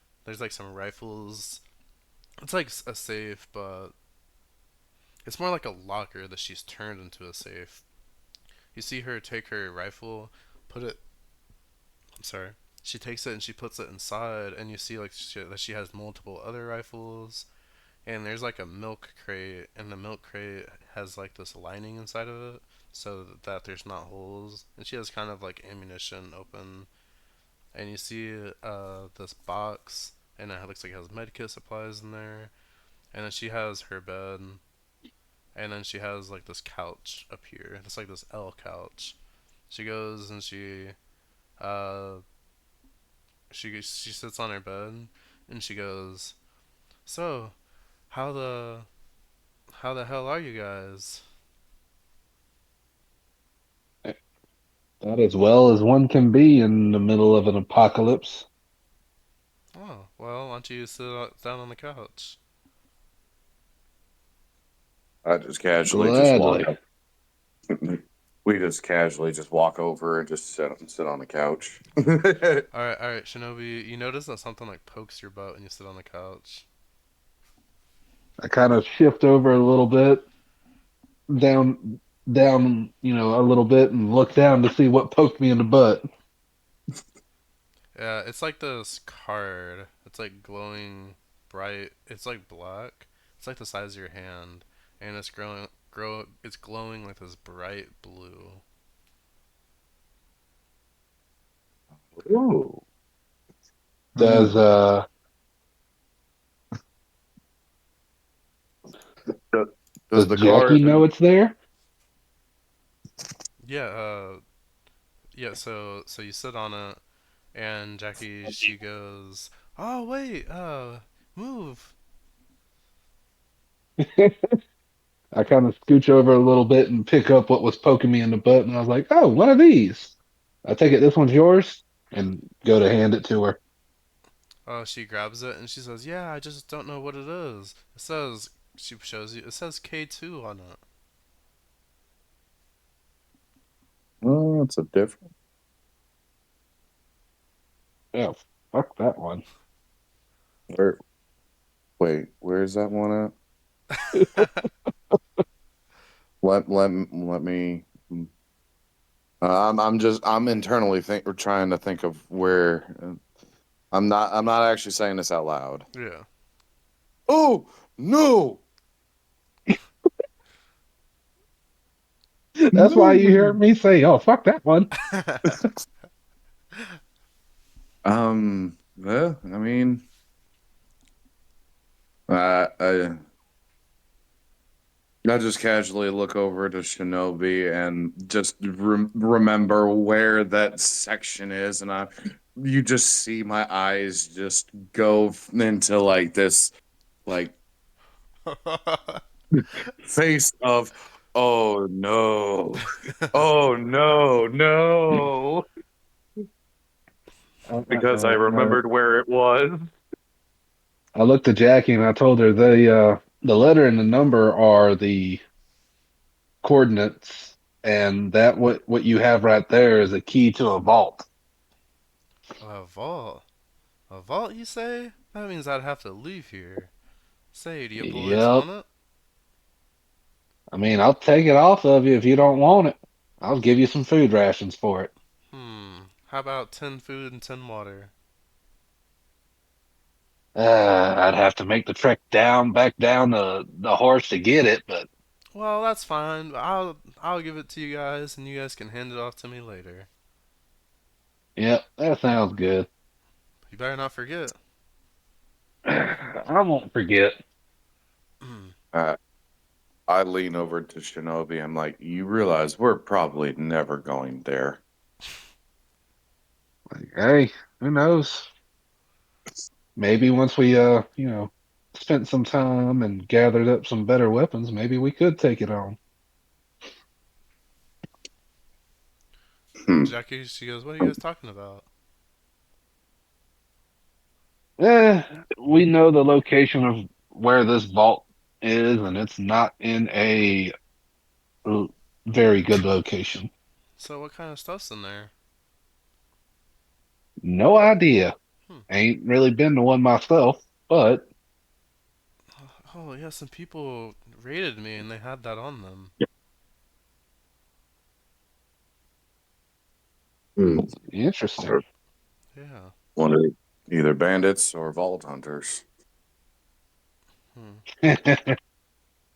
some rifles. It's like a safe, but it's more like a locker that she's turned into a safe. You see her take her rifle, put it. I'm sorry. She takes it and she puts it inside, and you see like that she has multiple other rifles, and there's like a milk crate, and the milk crate has like this lining inside of it so that there's not holes, and she has kind of like ammunition open, and you see this box, and it looks like it has medkit supplies in there, and then she has her bed, and then she has like this couch up here. It's like this L couch. She goes and uh she sits on her bed, and she goes, "So, how the how the hell are you guys?" That as well as one can be in the middle of an apocalypse. "Oh, well, why don't you sit down on the couch?" I just casually just walk Gladly. up. We just casually just walk over and just sit on the couch. All right, Shinobi. You notice that something like pokes your butt when you sit on the couch. I kind of shift over a little bit, down, down, a little bit, and look down to see what poked me in the butt. Yeah, it's like this card. It's like glowing bright. It's like black. It's like the size of your hand, and It's glowing like this bright blue. Ooh. Does Hmm. Does does does the Jackie card? know it's there? Yeah. Yeah. So you sit on it, and she goes, "Oh wait. Move." I kind of scooch over a little bit and pick up what was poking me in the butt, and I was like, "Oh, one of these." I take it this one's yours, and go to hand it to her. She grabs it and she says, "Yeah, I just don't know what it is." It says she shows you. It says K2 on it. Oh, it's a different. Yeah, fuck that one. Where? Wait, where's that one at? Let me. I'm internally trying to think of where. I'm not actually saying this out loud. Yeah. Oh no, That's why you hear no. me say, "Oh, fuck that one." Yeah, I mean, I just casually look over to Shinobi and just remember where that section is, and you just see my eyes just go into like this, like Face of, oh no, oh no, no, because I No. remembered where it was. I looked at Jackie and I told her the letter and the number are the coordinates, and that what you have right there is a key to a vault. A vault? A vault, you say? That means I'd have to leave here. Say, do you boys Yep. want it? I mean, I'll take it off of you if you don't want it. I'll give you some food rations for it. How about 10 food and 10 water? I'd have to make the trek back down the horse to get it, but Well, that's fine. I'll give it to you guys, and you guys can hand it off to me later. yep, that sounds good. You better not forget. I won't forget. Uh, I lean over to Shinobi. I'm like, you realize we're probably never going there. Like, hey, who knows? Maybe once we spent some time and gathered up some better weapons, maybe we could take it on. Hmm. Jackie, she goes, "What are you guys talking about?" Eh, we know the location of where this vault is, and it's not in a very good location. So, what kind of stuff's in there? No idea. Hmm. Ain't really been to one myself, but Oh, yeah, some people raided me and they had that on them. Hmm. interesting. Or Yeah. one of either bandits or vault hunters. Hmm.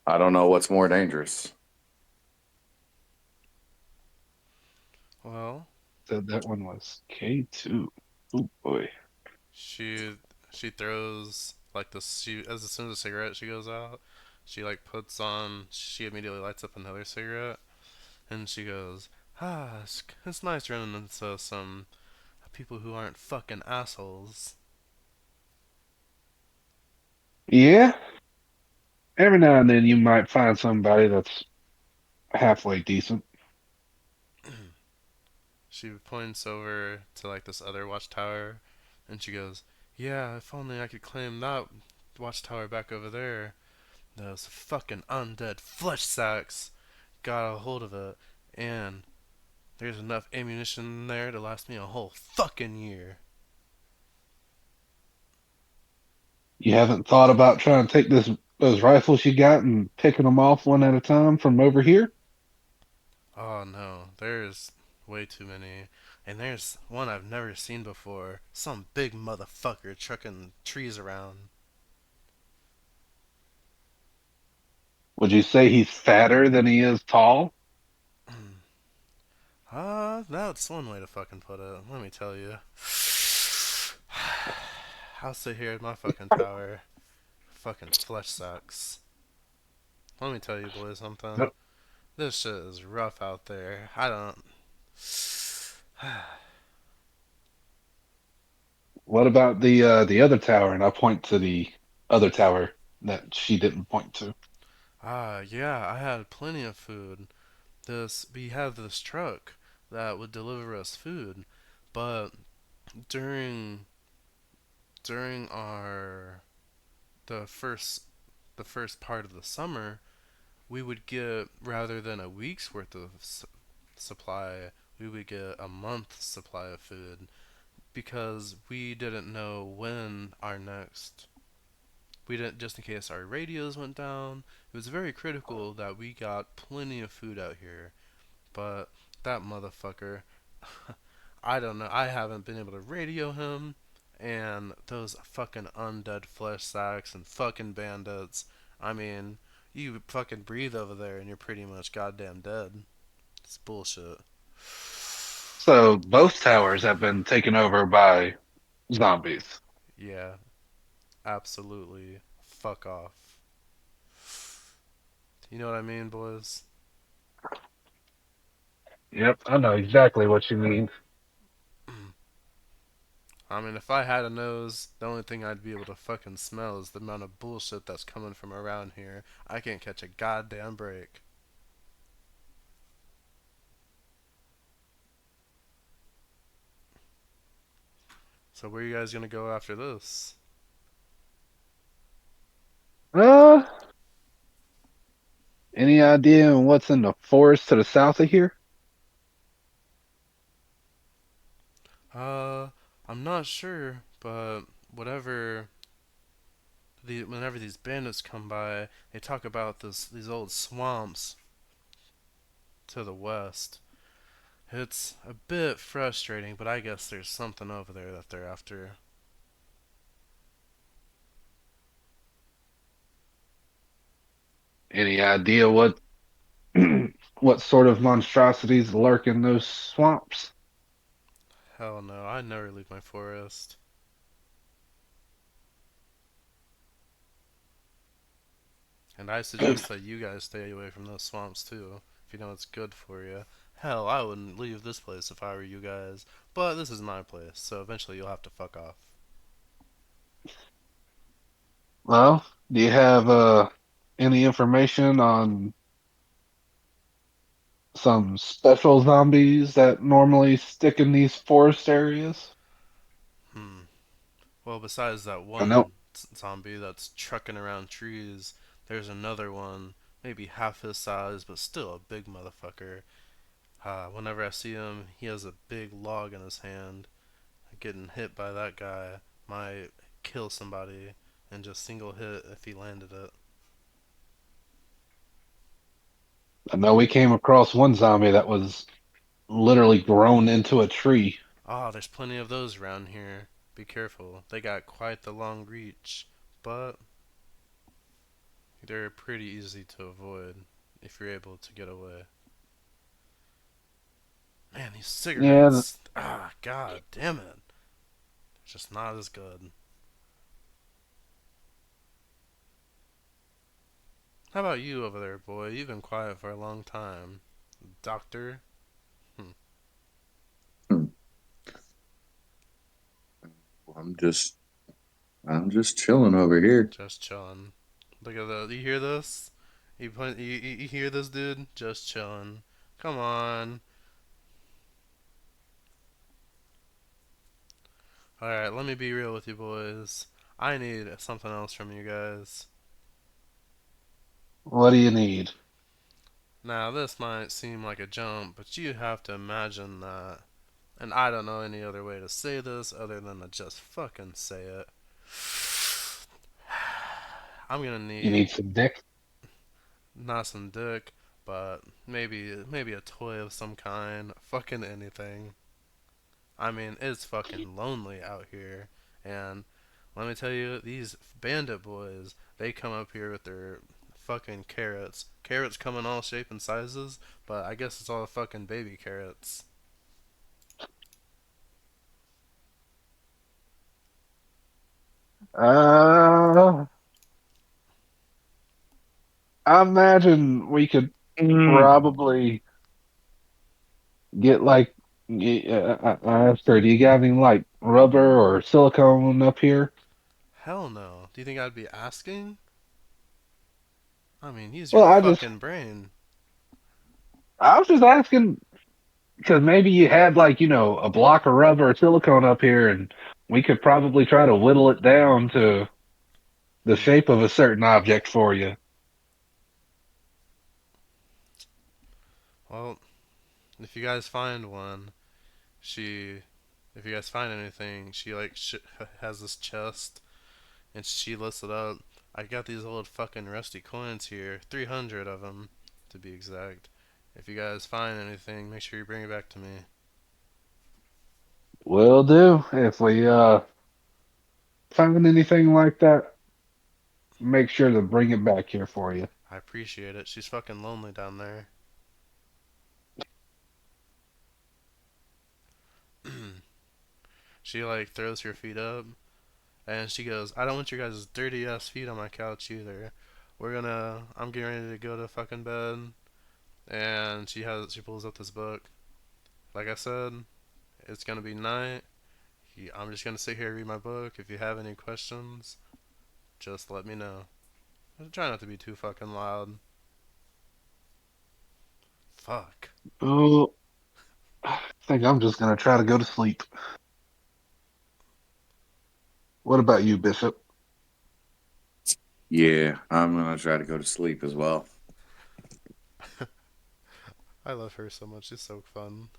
I don't know what's more dangerous. Well, So that one was K2. Oh boy. she she throws like this. She as soon as the cigarette she goes out, she like puts on. She immediately lights up another cigarette, and she goes, "Ah, it's nice running into some people who aren't fucking assholes." Yeah, every now and then you might find somebody that's halfway decent. She points over to like this other watchtower, and she goes, "Yeah, if only I could claim that watchtower back over there. Those fucking undead flesh sacks got a hold of it, and there's enough ammunition in there to last me a whole fucking year." You haven't thought about trying to take this those rifles you got and picking them off one at a time from over here? Oh no, there's way too many. And there's one I've never seen before. Some big motherfucker trucking trees around. Would you say he's fatter than he is tall? That's one way to fucking put it. Let me tell you. I'll sit here in my fucking tower. Fucking flesh sucks. Let me tell you, boys, something. No. This shit is rough out there. I don't. What about the other tower? And I point to the other tower that she didn't point to. Yeah, I had plenty of food. We have this truck that would deliver us food, but during during our the first the first part of the summer, we would get rather than a week's worth of supply, we would get a month's supply of food because we didn't know when our next we didn't just in case our radios went down. It was very critical that we got plenty of food out here. But that motherfucker, I don't know. I haven't been able to radio him, and those fucking undead flesh sacks and fucking bandits. I mean, you fucking breathe over there and you're pretty much goddamn dead. It's bullshit. So both towers have been taken over by zombies. Yeah, absolutely. Fuck off. You know what I mean, boys? Yep, I know exactly what you mean. I mean, if I had a nose, the only thing I'd be able to fucking smell is the amount of bullshit that's coming from around here. I can't catch a goddamn break. So where you guys gonna go after this? Uh, any idea on what's in the forest to the south of here? Uh, I'm not sure, but whatever. Whenever these bandits come by, they talk about these old swamps to the west. It's a bit frustrating, but I guess there's something over there that they're after. Any idea what what sort of monstrosities lurk in those swamps? Hell no, I never leave my forest. And I suggest that you guys stay away from those swamps too, if you know it's good for you. Hell, I wouldn't leave this place if I were you guys, but this is my place, so eventually you'll have to fuck off. Well, do you have any information on some special zombies that normally stick in these forest areas? Hmm. Well, besides that I know. one zombie that's trucking around trees, there's another one, maybe half his size, but still a big motherfucker. Whenever I see him, he has a big log in his hand. Getting hit by that guy might kill somebody in just single hit if he landed it. I know we came across one zombie that was literally grown into a tree. Ah, there's plenty of those around here. Be careful. They got quite the long reach, but they're pretty easy to avoid if you're able to get away. Man, these Yeah, cigarettes. God damn it. Just not as good. How about you over there, boy? You've been quiet for a long time. Doctor? Hmm, Hmm. I'm just chilling over here. just chillin'. Look at that. You hear this? You hear this, dude? Just chillin'. Come on. Alright, let me be real with you boys. I need something else from you guys. what do you need? Now, this might seem like a jump, but you have to imagine that. And I don't know any other way to say this other than to just fucking say it. I'm gonna You need need some dick? not some dick, but maybe a toy of some kind. Fucking anything. I mean, it's fucking lonely out here, and let me tell you, these bandit boys, they come up here with their fucking carrots. Carrots come in all shape and sizes, but I guess it's all fucking baby carrots. Uh, I imagine we could probably get like. I asked her, do you got any like rubber or silicone up here? Hell no. Do you think I'd be asking? I mean, use your Well, fucking brain. I was just asking because maybe you had like, a block of rubber or silicone up here and we could probably try to whittle it down to the Hmm. shape of a certain object for you. Well, if you guys find one, she, if you guys find anything, she like has this chest and she lifts it up. I got these old fucking rusty coins here, 300 of them to be exact. If you guys find anything, make sure you bring it back to me. Will do. If we find anything like that, make sure to bring it back here for you. I appreciate it. She's fucking lonely down there. She like throws her feet up and she goes, "I don't want your guys' dirty ass feet on my couch either. I'm getting ready to go to fucking bed." And she pulls up this book. Like I said, it's gonna be night. I'm just gonna sit here and read my book. If you have any questions, just let me know. Try not to be too fucking loud. Fuck. Oh, I think I'm just gonna try to go to sleep. What about you, Bishop? Yeah, I'm gonna try to go to sleep as well. I love her so much. She's so fun.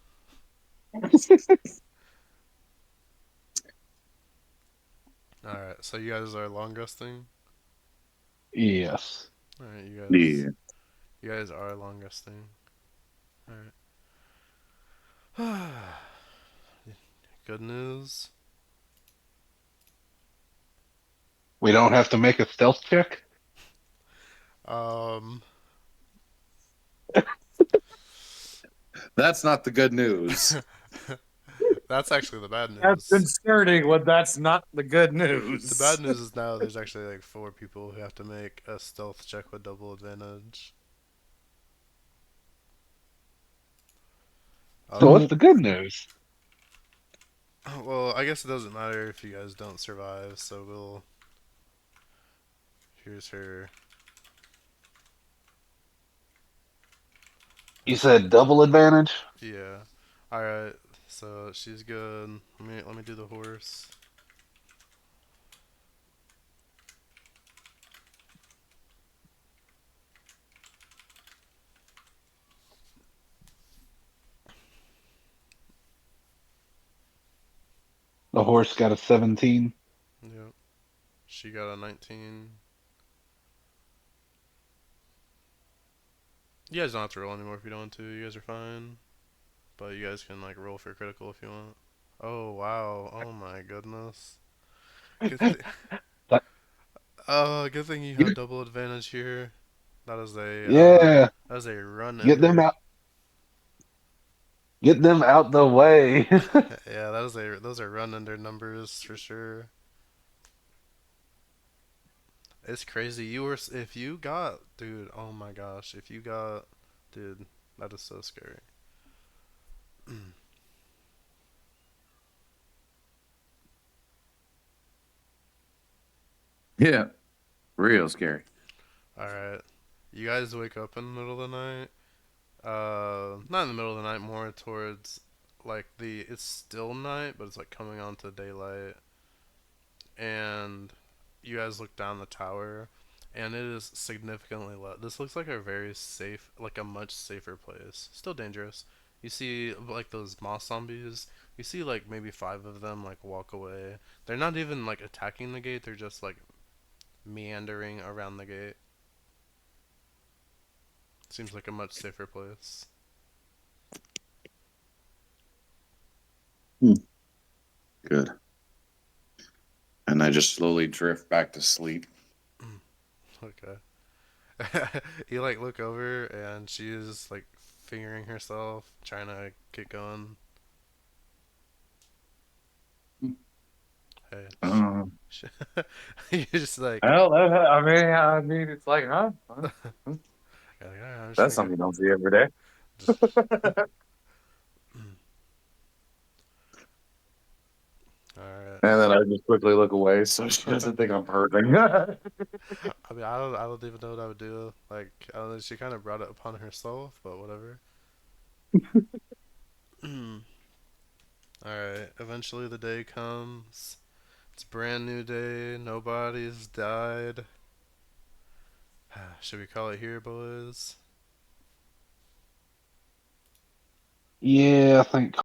All right, so you guys are long resting. Yes. All right, Yeah. you guys are long resting. All right. Good news. We don't have to make a stealth check? Um, That's not the good news. that's actually the bad That's news. concerning when that's not the good The news. bad news is now there's actually like four people who have to make a stealth check with double advantage. So Um, what's the good news? well, I guess it doesn't matter if you guys don't survive. So we'll. Here's her. You said double advantage? Yeah. All right. So she's good. Let me do the horse. The horse got a 17. Yep. She got a 19. You guys don't have to roll anymore if you don't want to. You guys are fine. But you guys can like roll for critical if you want. Oh wow. Oh my goodness. Good thing. That- Good thing you have double advantage here. That is a Yeah, that is a run get them ender. out. Get them out the way. Yeah, that is a those are run ender numbers for sure. It's crazy. If you got dude. Oh my gosh. If you got dude, that is so scary. Yeah, real scary. All right. You guys wake up in the middle of the night. Not in the middle of the night, more towards like it's still night, but it's like coming on to daylight. And you guys look down the tower, and it is significantly less. This looks like a very safe, like a much safer place. Still dangerous. You see like those moss zombies. You see like maybe five of them like walk away. They're not even like attacking the gate. They're just like meandering around the gate. Seems like a much safer place. Hmm. Good. And I just slowly drift back to sleep. Okay. You like look over and she's like fingering herself, trying to get going. Hey, Um, you just like, Well, I mean, it's like, huh? Huh? Huh? yeah, like, "Alright, I'm just That's gonna something you don't see every day. just. All right. and then I just quickly look away so she doesn't think I'm hurting. I mean, I don't even know what I would do. Like, I don't know. She kind of brought it upon herself, but whatever. All right. Eventually, the day comes. It's a brand new day. Nobody's died. Should we call it here, boys? Yeah, I think